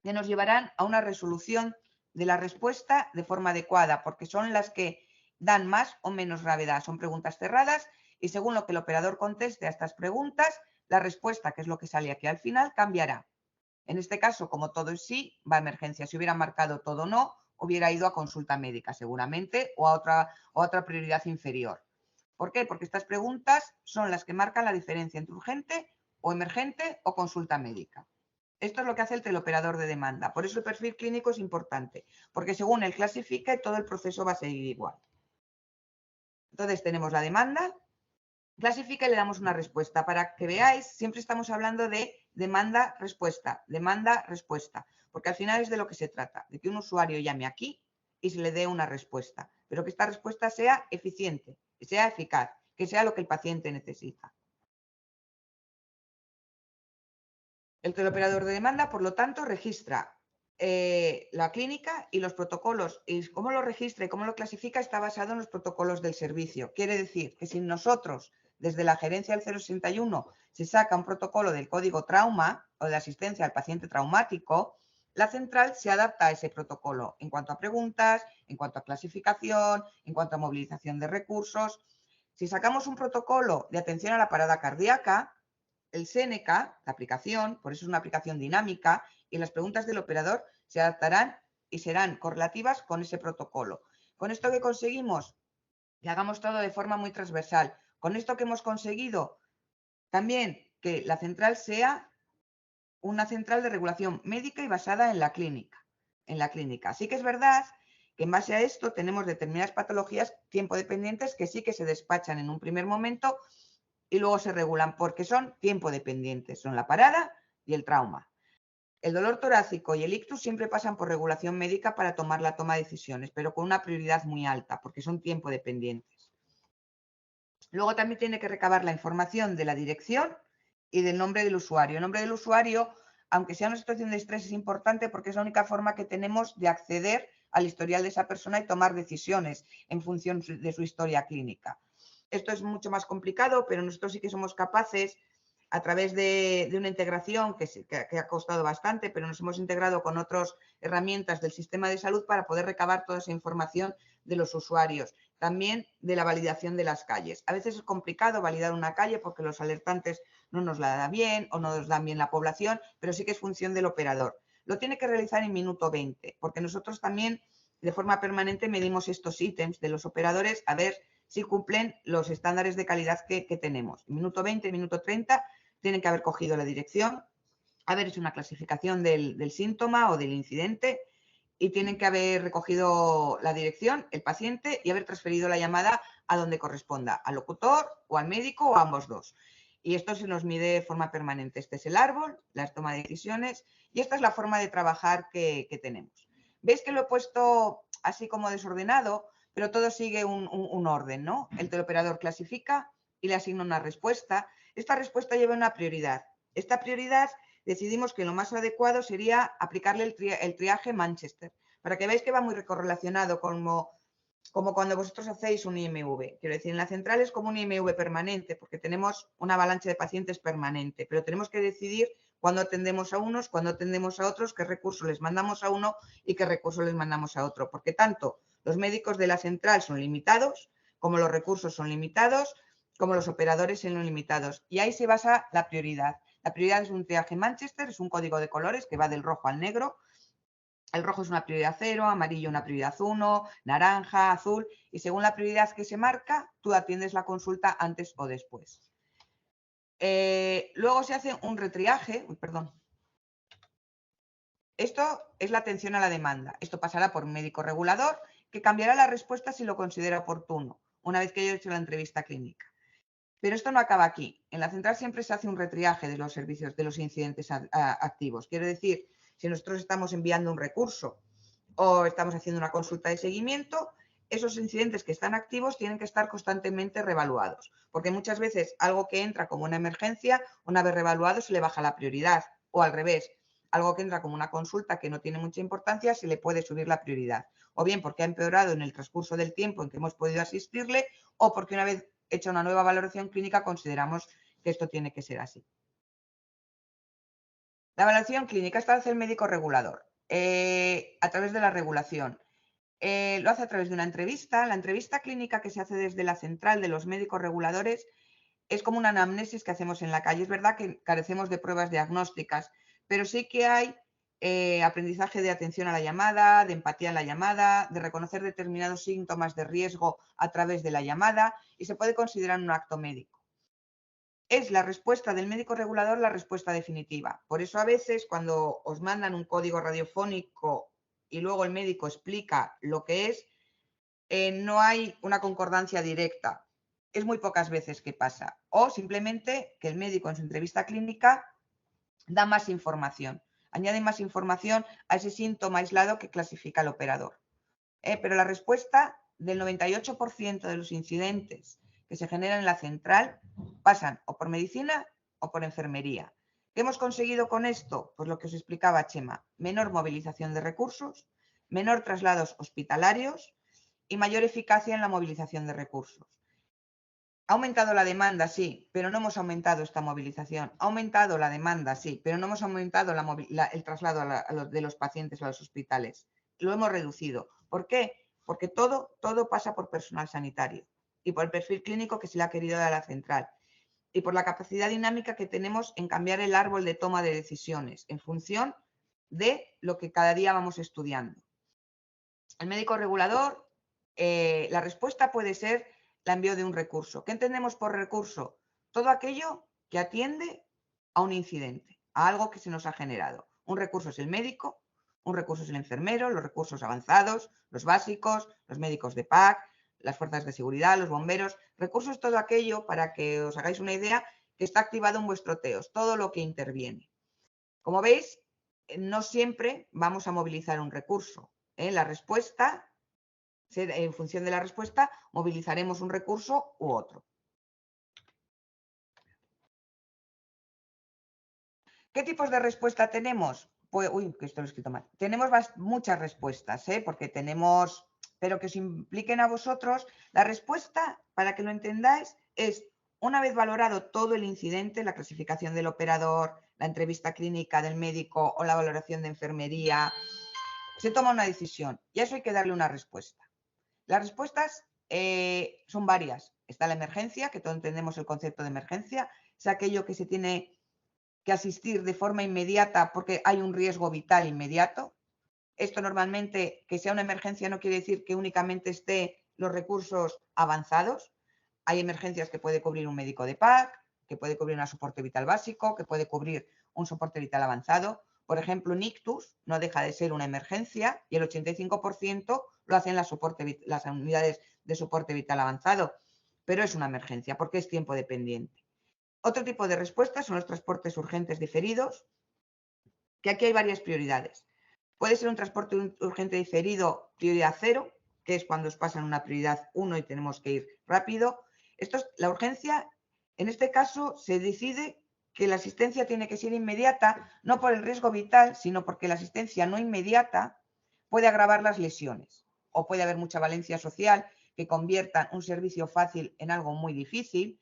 que nos llevarán a una resolución de la respuesta de forma adecuada, porque son las que dan más o menos gravedad. Son preguntas cerradas y según lo que el operador conteste a estas preguntas, la respuesta, que es lo que sale aquí al final, cambiará. En este caso, como todo es sí, va a emergencia. Si hubiera marcado todo no, hubiera ido a consulta médica seguramente o a otra prioridad inferior. ¿Por qué? Porque estas preguntas son las que marcan la diferencia entre urgente o emergente o consulta médica. Esto es lo que hace el teleoperador de demanda. Por eso el perfil clínico es importante, porque según él clasifica, todo el proceso va a seguir igual. Entonces tenemos la demanda, clasifica y le damos una respuesta. Para que veáis, siempre estamos hablando de demanda-respuesta, porque al final es de lo que se trata, de que un usuario llame aquí y se le dé una respuesta, pero que esta respuesta sea eficiente, que sea eficaz, que sea lo que el paciente necesita. El teleoperador de demanda, por lo tanto, registra la clínica y los protocolos. Y cómo lo registra y cómo lo clasifica está basado en los protocolos del servicio. Quiere decir que si nosotros, desde la gerencia del 061, se saca un protocolo del código trauma o de asistencia al paciente traumático, la central se adapta a ese protocolo en cuanto a preguntas, en cuanto a clasificación, en cuanto a movilización de recursos. Si sacamos un protocolo de atención a la parada cardíaca, el Seneca, la aplicación, por eso es una aplicación dinámica, y las preguntas del operador se adaptarán y serán correlativas con ese protocolo. ¿Con esto que conseguimos? Que hagamos todo de forma muy transversal. Con esto que hemos conseguido también que la central sea una central de regulación médica y basada en la clínica. Así que es verdad que en base a esto tenemos determinadas patologías tiempo dependientes que sí que se despachan en un primer momento y luego se regulan porque son tiempo dependientes, son la parada y el trauma. El dolor torácico y el ictus siempre pasan por regulación médica para tomar la toma de decisiones, pero con una prioridad muy alta porque son tiempo dependientes. Luego también tiene que recabar la información de la dirección y del nombre del usuario. El nombre del usuario, aunque sea una situación de estrés, es importante porque es la única forma que tenemos de acceder al historial de esa persona y tomar decisiones en función de su historia clínica. Esto es mucho más complicado, pero nosotros sí que somos capaces, a través de una integración que ha costado bastante, pero nos hemos integrado con otras herramientas del sistema de salud para poder recabar toda esa información de los usuarios. También de la validación de las calles. A veces es complicado validar una calle porque los alertantes no nos la dan bien o no nos dan bien la población, pero sí que es función del operador. Lo tiene que realizar en minuto 20, porque nosotros también de forma permanente medimos estos ítems de los operadores a ver si cumplen los estándares de calidad que tenemos. En minuto 20, minuto 30 tienen que haber cogido la dirección, haber hecho una clasificación del síntoma o del incidente y tienen que haber recogido la dirección, el paciente, y haber transferido la llamada a donde corresponda, al locutor o al médico o a ambos dos. Y esto se nos mide de forma permanente. Este es el árbol, la toma de decisiones y esta es la forma de trabajar que tenemos. ¿Veis que lo he puesto así como desordenado? Pero todo sigue un orden, ¿no? El teleoperador clasifica y le asigna una respuesta. Esta respuesta lleva una prioridad. Esta prioridad decidimos que lo más adecuado sería aplicarle el triaje Manchester, para que veáis que va muy correlacionado como cuando vosotros hacéis un IMV. Quiero decir, en la central es como un IMV permanente, porque tenemos una avalancha de pacientes permanente, pero tenemos que decidir cuándo atendemos a unos, cuándo atendemos a otros, qué recursos les mandamos a uno y qué recursos les mandamos a otro, porque tanto los médicos de la central son limitados, como los recursos son limitados, como los operadores son limitados. Y ahí se basa la prioridad. La prioridad es un triaje Manchester, es un código de colores que va del rojo al negro. El rojo es una prioridad 0, amarillo una prioridad 1, naranja, azul. Y según la prioridad que se marca, tú atiendes la consulta antes o después. Luego se hace un retriaje. Perdón. Esto es la atención a la demanda. Esto pasará por un médico regulador que cambiará la respuesta si lo considera oportuno, una vez que haya hecho la entrevista clínica. Pero esto no acaba aquí. En la central siempre se hace un retriaje de los servicios, de los incidentes activos. Quiero decir, si nosotros estamos enviando un recurso o estamos haciendo una consulta de seguimiento, esos incidentes que están activos tienen que estar constantemente reevaluados. Porque muchas veces algo que entra como una emergencia, una vez reevaluado, se le baja la prioridad. O al revés, algo que entra como una consulta que no tiene mucha importancia, se le puede subir la prioridad. O bien porque ha empeorado en el transcurso del tiempo en que hemos podido asistirle, o porque una vez hecha una nueva valoración clínica, consideramos que esto tiene que ser así. La valoración clínica esta la hace el médico regulador a través de la regulación. Lo hace a través de una entrevista. La entrevista clínica que se hace desde la central de los médicos reguladores es como una anamnesis que hacemos en la calle. Es verdad que carecemos de pruebas diagnósticas, pero sí que hay aprendizaje de atención a la llamada, de empatía en la llamada, de reconocer determinados síntomas de riesgo a través de la llamada y se puede considerar un acto médico. Es la respuesta del médico regulador la respuesta definitiva. Por eso a veces cuando os mandan un código radiofónico y luego el médico explica lo que es, no hay una concordancia directa. Es muy pocas veces que pasa. O simplemente que el médico en su entrevista clínica da más información. Añade más información a ese síntoma aislado que clasifica el operador. Pero la respuesta del 98% de los incidentes que se generan en la central pasan o por medicina o por enfermería. ¿Qué hemos conseguido con esto? Pues lo que os explicaba Chema, menor movilización de recursos, menor traslados hospitalarios y mayor eficacia en la movilización de recursos. Ha aumentado la demanda, sí, pero no hemos aumentado esta movilización. Ha aumentado la demanda, sí, pero no hemos aumentado el traslado de los pacientes a los hospitales. Lo hemos reducido. ¿Por qué? Porque todo pasa por personal sanitario y por el perfil clínico que se le ha querido dar a la central y por la capacidad dinámica que tenemos en cambiar el árbol de toma de decisiones en función de lo que cada día vamos estudiando. El médico regulador, la respuesta puede ser el envío de un recurso. ¿Qué entendemos por recurso? Todo aquello que atiende a un incidente, a algo que se nos ha generado. Un recurso es el médico, Un recurso es el enfermero, los recursos avanzados, los básicos, los médicos de PAC, las fuerzas de seguridad, los bomberos. Recursos es todo aquello, para que os hagáis una idea, que está activado en vuestro TEOS, todo lo que interviene. Como veis, no siempre vamos a movilizar un recurso. La respuesta, en función de la respuesta, movilizaremos un recurso u otro. ¿Qué tipos de respuesta tenemos? Pues, uy, que esto lo he escrito mal. Tenemos muchas respuestas, porque tenemos, pero que os impliquen a vosotros. La respuesta, para que lo entendáis, es una vez valorado todo el incidente, la clasificación del operador, la entrevista clínica del médico o la valoración de enfermería, se toma una decisión y a eso hay que darle una respuesta. Las respuestas son varias. Está la emergencia, que todos entendemos el concepto de emergencia, es aquello que se tiene que asistir de forma inmediata porque hay un riesgo vital inmediato. Esto normalmente, que sea una emergencia, no quiere decir que únicamente esté los recursos avanzados. Hay emergencias que puede cubrir un médico de PAC, que puede cubrir un soporte vital básico, que puede cubrir un soporte vital avanzado. Por ejemplo, un ictus no deja de ser una emergencia y el 85% lo hacen las unidades de soporte vital avanzado, pero es una emergencia porque es tiempo dependiente. Otro tipo de respuestas son los transportes urgentes diferidos, que aquí hay varias prioridades. Puede ser un transporte urgente diferido prioridad 0, que es cuando os pasan una prioridad 1 y tenemos que ir rápido. La urgencia, en este caso, se decide que la asistencia tiene que ser inmediata, no por el riesgo vital, sino porque la asistencia no inmediata puede agravar las lesiones o puede haber mucha valencia social que convierta un servicio fácil en algo muy difícil.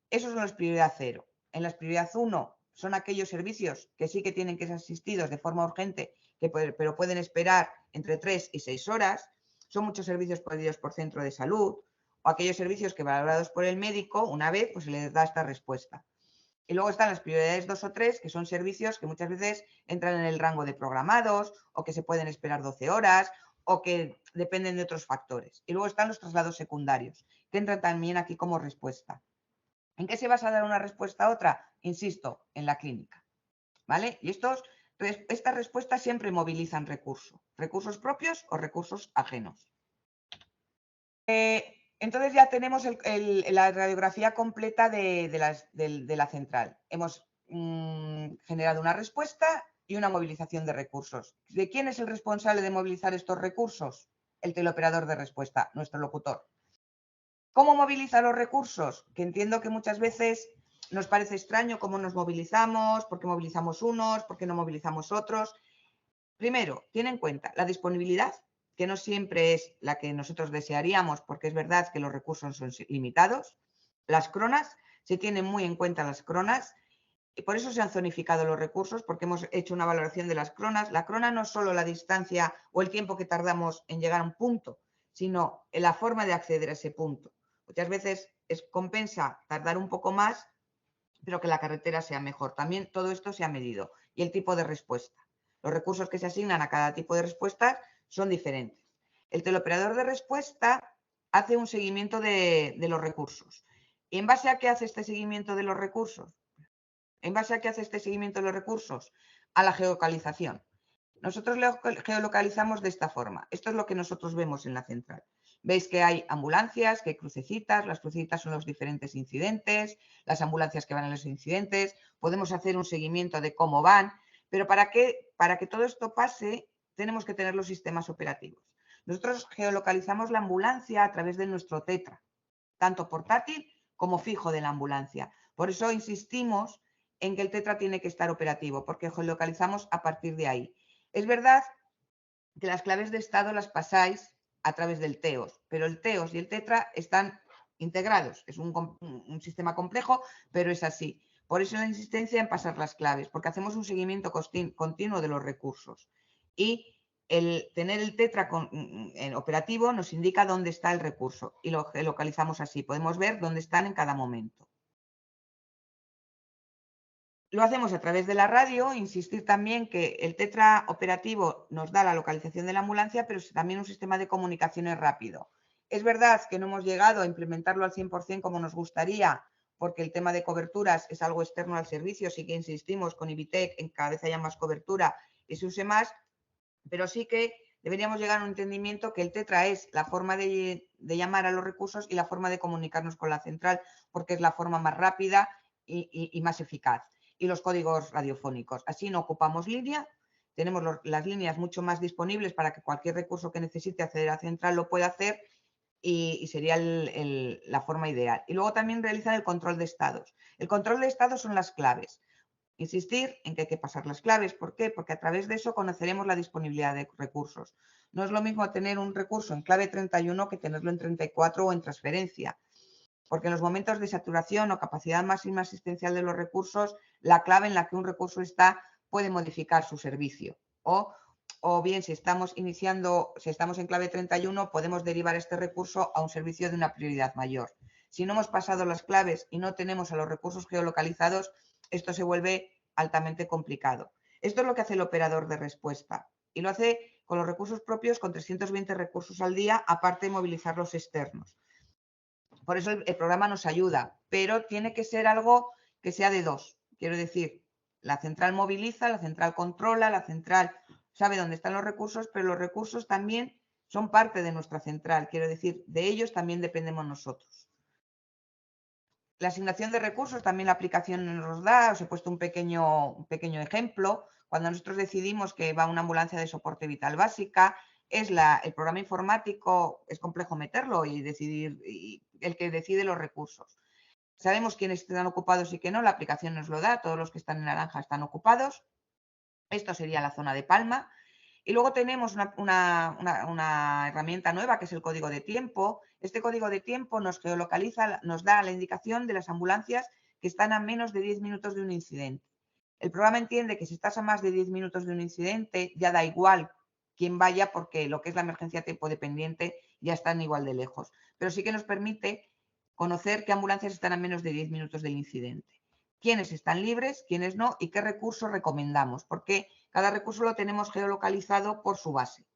Esos son los prioridad 0. En las prioridad 1 son aquellos servicios que sí que tienen que ser asistidos de forma urgente, pero pueden esperar entre 3 y 6 horas. Son muchos servicios pedidos por centro de salud o aquellos servicios que valorados por el médico, una vez pues se les da esta respuesta. Y luego están las prioridades 2 o 3, que son servicios que muchas veces entran en el rango de programados o que se pueden esperar 12 horas o que dependen de otros factores. Y luego están los traslados secundarios, que entran también aquí como respuesta. ¿En qué se vas a dar una respuesta a otra? Insisto, en la clínica, ¿vale? Y estas respuestas siempre movilizan recursos propios o recursos ajenos. Entonces ya tenemos la radiografía completa de la central. Hemos generado una respuesta y una movilización de recursos. ¿De quién es el responsable de movilizar estos recursos? El teleoperador de respuesta, nuestro locutor. ¿Cómo moviliza los recursos? Que entiendo que muchas veces nos parece extraño cómo nos movilizamos, por qué movilizamos unos, por qué no movilizamos otros. Primero, tiene en cuenta la disponibilidad, que no siempre es la que nosotros desearíamos, porque es verdad que los recursos son limitados. Las cronas, se tienen muy en cuenta las cronas, y por eso se han zonificado los recursos, porque hemos hecho una valoración de las cronas. La crona no es solo la distancia o el tiempo que tardamos en llegar a un punto, sino en la forma de acceder a ese punto. Muchas veces compensa tardar un poco más, pero que la carretera sea mejor. También todo esto se ha medido. Y el tipo de respuesta. Los recursos que se asignan a cada tipo de respuesta son diferentes. El teleoperador de respuesta hace un seguimiento de los recursos. ¿Y en base a qué hace este seguimiento de los recursos? ¿En base a qué hace este seguimiento de los recursos? A la geolocalización. Nosotros lo geolocalizamos de esta forma. Esto es lo que nosotros vemos en la central. Veis que hay ambulancias, que hay crucecitas. Las crucecitas son los diferentes incidentes, las ambulancias que van a los incidentes. Podemos hacer un seguimiento de cómo van. Pero para que todo esto pase, tenemos que tener los sistemas operativos. Nosotros geolocalizamos la ambulancia a través de nuestro Tetra, tanto portátil como fijo de la ambulancia. Por eso insistimos en que el Tetra tiene que estar operativo, porque geolocalizamos a partir de ahí. Es verdad que las claves de estado las pasáis a través del TEOS, pero el TEOS y el Tetra están integrados. Es un sistema complejo, pero es así. Por eso la insistencia en pasar las claves, porque hacemos un seguimiento continuo de los recursos. Y el tener el Tetra operativo nos indica dónde está el recurso y lo localizamos así. Podemos ver dónde están en cada momento. Lo hacemos a través de la radio, insistir también que el Tetra operativo nos da la localización de la ambulancia, pero es también un sistema de comunicaciones rápido. Es verdad que no hemos llegado a implementarlo al 100% como nos gustaría, porque el tema de coberturas es algo externo al servicio, sí que insistimos con Ibitec en que cada vez haya más cobertura y se use más, pero sí que deberíamos llegar a un entendimiento que el tetra es la forma de llamar a los recursos y la forma de comunicarnos con la central, porque es la forma más rápida y más eficaz. Y los códigos radiofónicos. Así no ocupamos línea, tenemos las líneas mucho más disponibles para que cualquier recurso que necesite acceder a central lo pueda hacer y sería la forma ideal. Y luego también realizar el control de estados. El control de estados son las claves. Insistir en que hay que pasar las claves. ¿Por qué? Porque a través de eso conoceremos la disponibilidad de recursos. No es lo mismo tener un recurso en clave 31 que tenerlo en 34 o en transferencia. Porque en los momentos de saturación o capacidad máxima asistencial de los recursos, la clave en la que un recurso está puede modificar su servicio. O bien, si estamos en clave 31, podemos derivar este recurso a un servicio de una prioridad mayor. Si no hemos pasado las claves y no tenemos a los recursos geolocalizados, esto se vuelve altamente complicado. Esto es lo que hace el operador de respuesta y lo hace con los recursos propios con 320 recursos al día, aparte de movilizar los externos. Por eso el programa nos ayuda, pero tiene que ser algo que sea de dos. Quiero decir, la central moviliza, la central controla, la central sabe dónde están los recursos, pero los recursos también son parte de nuestra central. Quiero decir, de ellos también dependemos nosotros. La asignación de recursos también la aplicación nos da. Os he puesto un pequeño ejemplo. Cuando nosotros decidimos que va una ambulancia de soporte vital básica, el programa informático, es complejo meterlo y decidir, el que decide los recursos. Sabemos quiénes están ocupados y quién no, la aplicación nos lo da, todos los que están en naranja están ocupados. Esto sería la zona de Palma. Y luego tenemos una herramienta nueva que es el código de tiempo. Este código de tiempo nos geolocaliza, nos da la indicación de las ambulancias que están a menos de 10 minutos de un incidente. El programa entiende que si estás a más de 10 minutos de un incidente, ya da igual quién vaya, porque lo que es la emergencia tiempo dependiente ya están igual de lejos. Pero sí que nos permite conocer qué ambulancias están a menos de 10 minutos del incidente, quiénes están libres, quiénes no y qué recursos recomendamos, porque cada recurso lo tenemos geolocalizado por su base.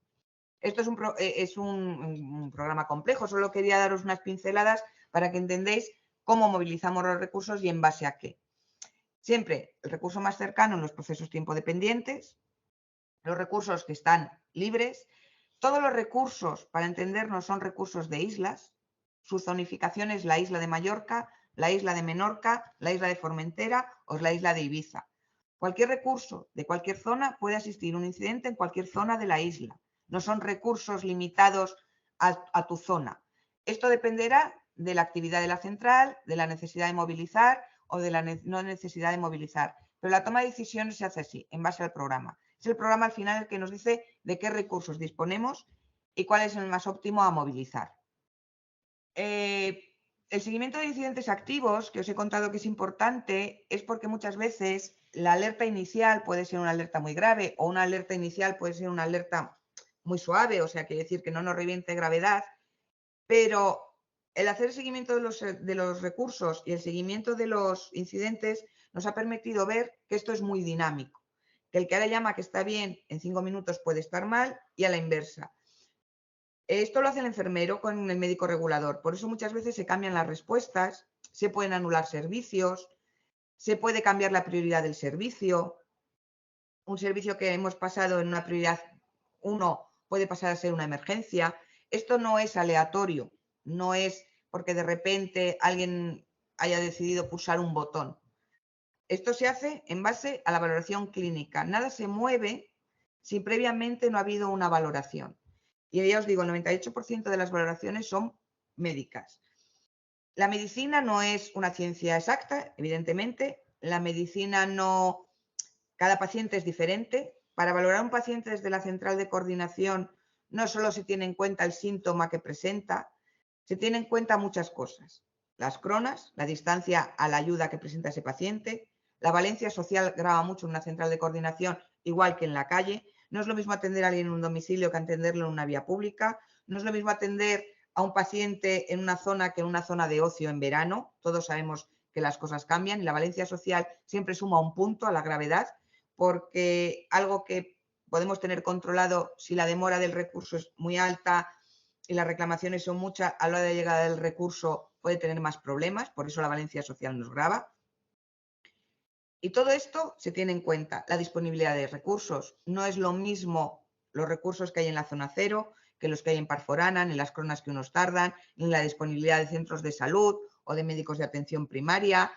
Esto es un programa complejo, solo quería daros unas pinceladas para que entendáis cómo movilizamos los recursos y en base a qué. Siempre el recurso más cercano en los procesos tiempo dependientes, los recursos que están libres. Todos los recursos, para entendernos, son recursos de islas. Su zonificación es la isla de Mallorca, la isla de Menorca, la isla de Formentera o la isla de Ibiza. Cualquier recurso de cualquier zona puede asistir a un incidente en cualquier zona de la isla. No son recursos limitados a tu zona. Esto dependerá de la actividad de la central, de la necesidad de movilizar o de la no necesidad de movilizar. Pero la toma de decisiones se hace así, en base al programa. Es el programa al final el que nos dice de qué recursos disponemos y cuál es el más óptimo a movilizar. El seguimiento de incidentes activos, que os he contado que es importante, es porque muchas veces la alerta inicial puede ser una alerta muy grave o una alerta inicial puede ser una alerta muy suave, o sea, quiere decir que no nos reviente gravedad, pero el hacer el seguimiento de los recursos y el seguimiento de los incidentes nos ha permitido ver que esto es muy dinámico, que el que ahora llama que está bien en 5 minutos puede estar mal y a la inversa. Esto lo hace el enfermero con el médico regulador, por eso muchas veces se cambian las respuestas, se pueden anular servicios, se puede cambiar la prioridad del servicio. Un servicio que hemos pasado en una prioridad 1 puede pasar a ser una emergencia. Esto no es aleatorio, no es porque de repente alguien haya decidido pulsar un botón. Esto se hace en base a la valoración clínica. Nada se mueve si previamente no ha habido una valoración. Y ya os digo, el 98% de las valoraciones son médicas. La medicina no es una ciencia exacta, evidentemente. La medicina no... Cada paciente es diferente. Para valorar a un paciente desde la central de coordinación no solo se tiene en cuenta el síntoma que presenta, se tiene en cuenta muchas cosas. Las cronas, la distancia a la ayuda que presenta ese paciente, la valencia social grava mucho en una central de coordinación, igual que en la calle. No es lo mismo atender a alguien en un domicilio que atenderlo en una vía pública. No es lo mismo atender a un paciente en una zona que en una zona de ocio en verano. Todos sabemos que las cosas cambian y la valencia social siempre suma un punto a la gravedad, porque algo que podemos tener controlado, si la demora del recurso es muy alta y las reclamaciones son muchas, a la hora de llegada del recurso puede tener más problemas, por eso la valencia social nos grava. Y todo esto se tiene en cuenta. La disponibilidad de recursos. No es lo mismo los recursos que hay en la zona cero, que los que hay en Parforanan, en las cronas que unos tardan, en la disponibilidad de centros de salud o de médicos de atención primaria,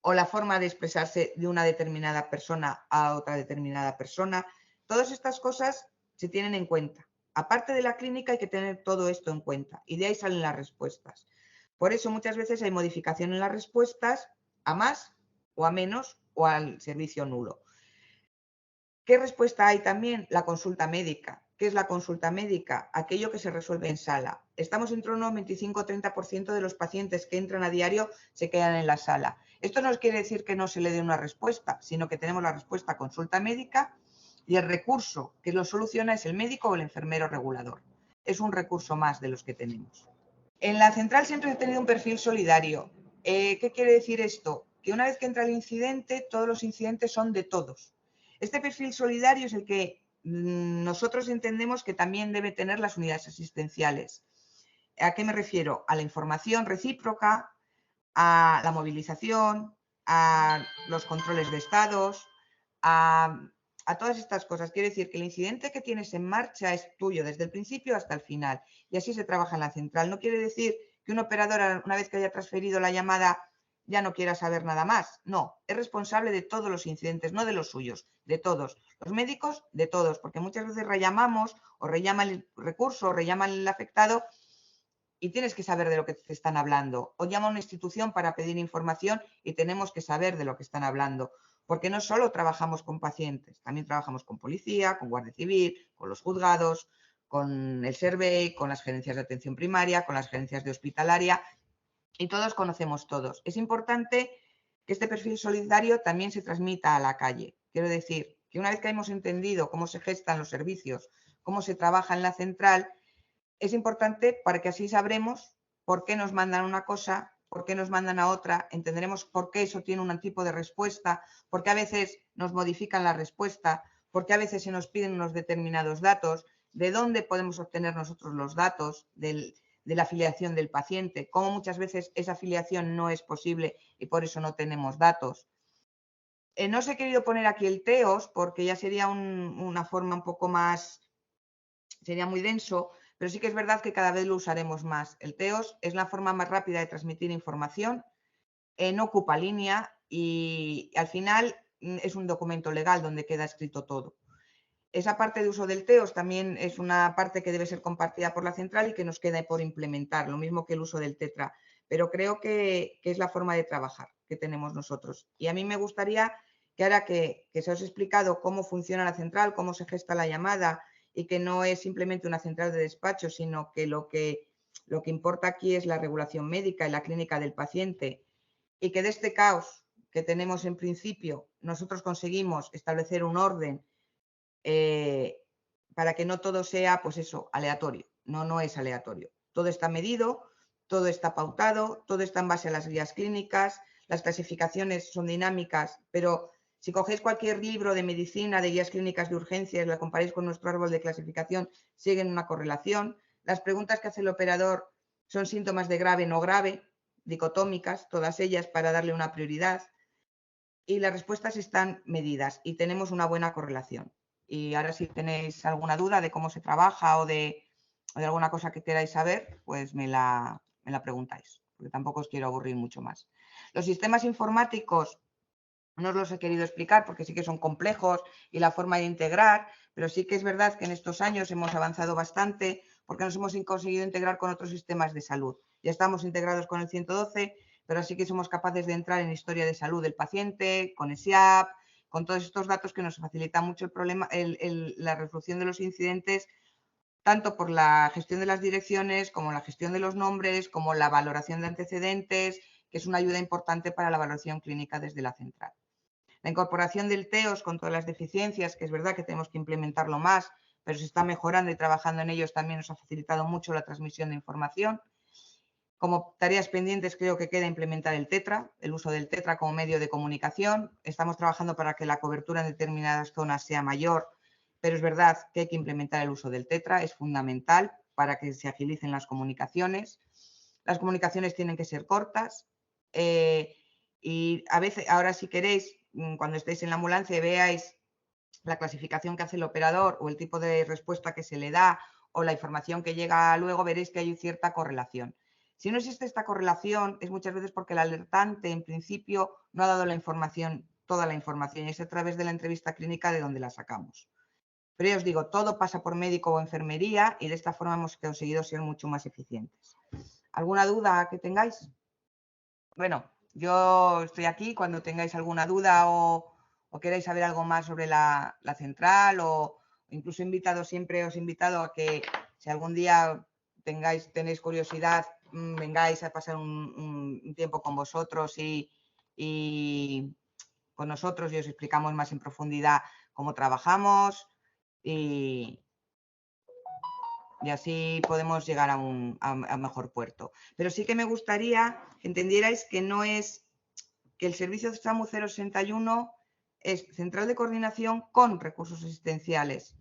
o la forma de expresarse de una determinada persona a otra determinada persona. Todas estas cosas se tienen en cuenta. Aparte de la clínica hay que tener todo esto en cuenta y de ahí salen las respuestas. Por eso muchas veces hay modificación en las respuestas a más o a menos o al servicio nulo. ¿Qué respuesta hay también? La consulta médica. ¿Qué es la consulta médica? Aquello que se resuelve en sala. Estamos entre un 25-30% de los pacientes que entran a diario se quedan en la sala. Esto no quiere decir que no se le dé una respuesta, sino que tenemos la respuesta a consulta médica y el recurso que lo soluciona es el médico o el enfermero regulador. Es un recurso más de los que tenemos. En la central siempre he tenido un perfil solidario. ¿Qué quiere decir esto? Que una vez que entra el incidente, todos los incidentes son de todos. Este perfil solidario es el que nosotros entendemos que también debe tener las unidades asistenciales. ¿A qué me refiero? A la información recíproca, a la movilización, a los controles de estados, a todas estas cosas. Quiere decir que el incidente que tienes en marcha es tuyo desde el principio hasta el final. Y así se trabaja en la central. No quiere decir que un operador, una vez que haya transferido la llamada, ya no quiera saber nada más. No, es responsable de todos los incidentes, no de los suyos, de todos. Los médicos, de todos, porque muchas veces rellamamos o rellama el recurso o rellama el afectado y tienes que saber de lo que te están hablando. O llama a una institución para pedir información y tenemos que saber de lo que están hablando. Porque no solo trabajamos con pacientes, también trabajamos con policía, con Guardia Civil, con los juzgados, con el SERVEI, con las gerencias de atención primaria, con las gerencias de hospitalaria. Y todos conocemos todos. Es importante que este perfil solidario también se transmita a la calle. Quiero decir que una vez que hemos entendido cómo se gestan los servicios, cómo se trabaja en la central, es importante para que así sabremos por qué nos mandan una cosa, por qué nos mandan a otra, entenderemos por qué eso tiene un tipo de respuesta, por qué a veces nos modifican la respuesta, por qué a veces se nos piden unos determinados datos, de dónde podemos obtener nosotros los datos de la afiliación del paciente, cómo muchas veces esa afiliación no es posible y por eso no tenemos datos. No os he querido poner aquí el TEOS porque ya sería una forma un poco más, sería muy denso, pero sí que es verdad que cada vez lo usaremos más. El TEOS es la forma más rápida de transmitir información, no ocupa línea y al final es un documento legal donde queda escrito todo. Esa parte de uso del TEOS también es una parte que debe ser compartida por la central y que nos queda por implementar, lo mismo que el uso del TETRA, pero creo que es la forma de trabajar que tenemos nosotros. Y a mí me gustaría que ahora que se os ha explicado cómo funciona la central, cómo se gesta la llamada y que no es simplemente una central de despacho, sino que lo que importa aquí es la regulación médica y la clínica del paciente y que de este caos que tenemos en principio nosotros conseguimos establecer un orden para que no todo sea, pues eso, aleatorio. No es aleatorio. Todo está medido, todo está pautado, todo está en base a las guías clínicas, las clasificaciones son dinámicas, pero si cogéis cualquier libro de medicina, de guías clínicas de urgencias, lo comparáis con nuestro árbol de clasificación, siguen una correlación. Las preguntas que hace el operador son síntomas de grave, no grave, dicotómicas, todas ellas para darle una prioridad. Y las respuestas están medidas y tenemos una buena correlación. Y ahora si tenéis alguna duda de cómo se trabaja o de alguna cosa que queráis saber, pues me la preguntáis, porque tampoco os quiero aburrir mucho más. Los sistemas informáticos no os los he querido explicar porque sí que son complejos y la forma de integrar, pero sí que es verdad que en estos años hemos avanzado bastante porque nos hemos conseguido integrar con otros sistemas de salud. Ya estamos integrados con el 112, pero sí que somos capaces de entrar en historia de salud del paciente, con SIAP, con todos estos datos que nos facilitan mucho el problema, la resolución de los incidentes, tanto por la gestión de las direcciones, como la gestión de los nombres, como la valoración de antecedentes, que es una ayuda importante para la valoración clínica desde la central. La incorporación del TEOS con todas las deficiencias, que es verdad que tenemos que implementarlo más, pero se está mejorando y trabajando en ellos, también nos ha facilitado mucho la transmisión de información. Como tareas pendientes creo que queda implementar el TETRA, el uso del TETRA como medio de comunicación. Estamos trabajando para que la cobertura en determinadas zonas sea mayor, pero es verdad que hay que implementar el uso del TETRA, es fundamental para que se agilicen las comunicaciones. Las comunicaciones tienen que ser cortas y a veces, ahora si queréis, cuando estéis en la ambulancia y veáis la clasificación que hace el operador o el tipo de respuesta que se le da o la información que llega luego, veréis que hay cierta correlación. Si no existe esta correlación, es muchas veces porque el alertante en principio no ha dado la información, toda la información, y es a través de la entrevista clínica de donde la sacamos. Pero ya os digo, todo pasa por médico o enfermería y de esta forma hemos conseguido ser mucho más eficientes. ¿Alguna duda que tengáis? Bueno, yo estoy aquí cuando tengáis alguna duda o queráis saber algo más sobre la central o incluso siempre os he invitado a que si algún día tenéis curiosidad, vengáis a pasar un tiempo con vosotros y con nosotros y os explicamos más en profundidad cómo trabajamos y así podemos llegar a un mejor puerto. Pero sí que me gustaría que entendierais que no es que el servicio SAMU 061 es central de coordinación con recursos asistenciales.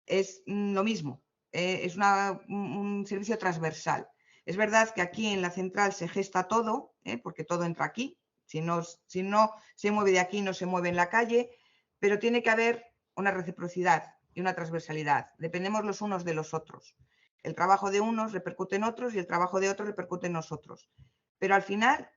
Es lo mismo, es un servicio transversal. Es verdad que aquí en la central se gesta todo, porque todo entra aquí. Si no se mueve de aquí, no se mueve en la calle, pero tiene que haber una reciprocidad y una transversalidad. Dependemos los unos de los otros. El trabajo de unos repercute en otros y el trabajo de otros repercute en nosotros. Pero al final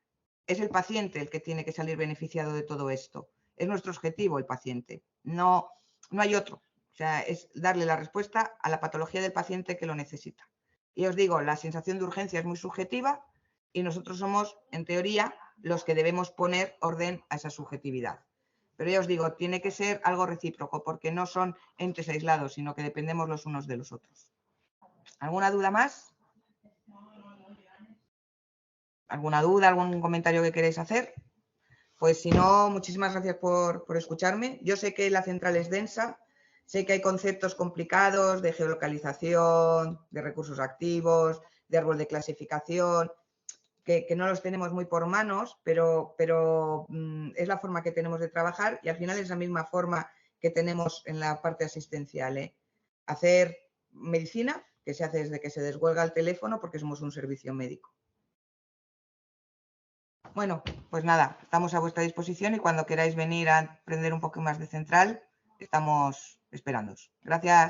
es el paciente el que tiene que salir beneficiado de todo esto. Es nuestro objetivo el paciente. No hay otro. O sea, es darle la respuesta a la patología del paciente que lo necesita. Y os digo, la sensación de urgencia es muy subjetiva y nosotros somos, en teoría, los que debemos poner orden a esa subjetividad. Pero ya os digo, tiene que ser algo recíproco porque no son entes aislados, sino que dependemos los unos de los otros. ¿Alguna duda más? ¿Alguna duda, algún comentario que queréis hacer? Pues si no, muchísimas gracias por escucharme. Yo sé que la central es densa, sé que hay conceptos complicados de geolocalización, de recursos activos, de árbol de clasificación, que no los tenemos muy por manos, pero es la forma que tenemos de trabajar y al final es la misma forma que tenemos en la parte asistencial. Hacer medicina, que se hace desde que se descuelga el teléfono porque somos un servicio médico. Bueno, pues nada, estamos a vuestra disposición y cuando queráis venir a aprender un poco más de central, estamos esperándoos. Gracias.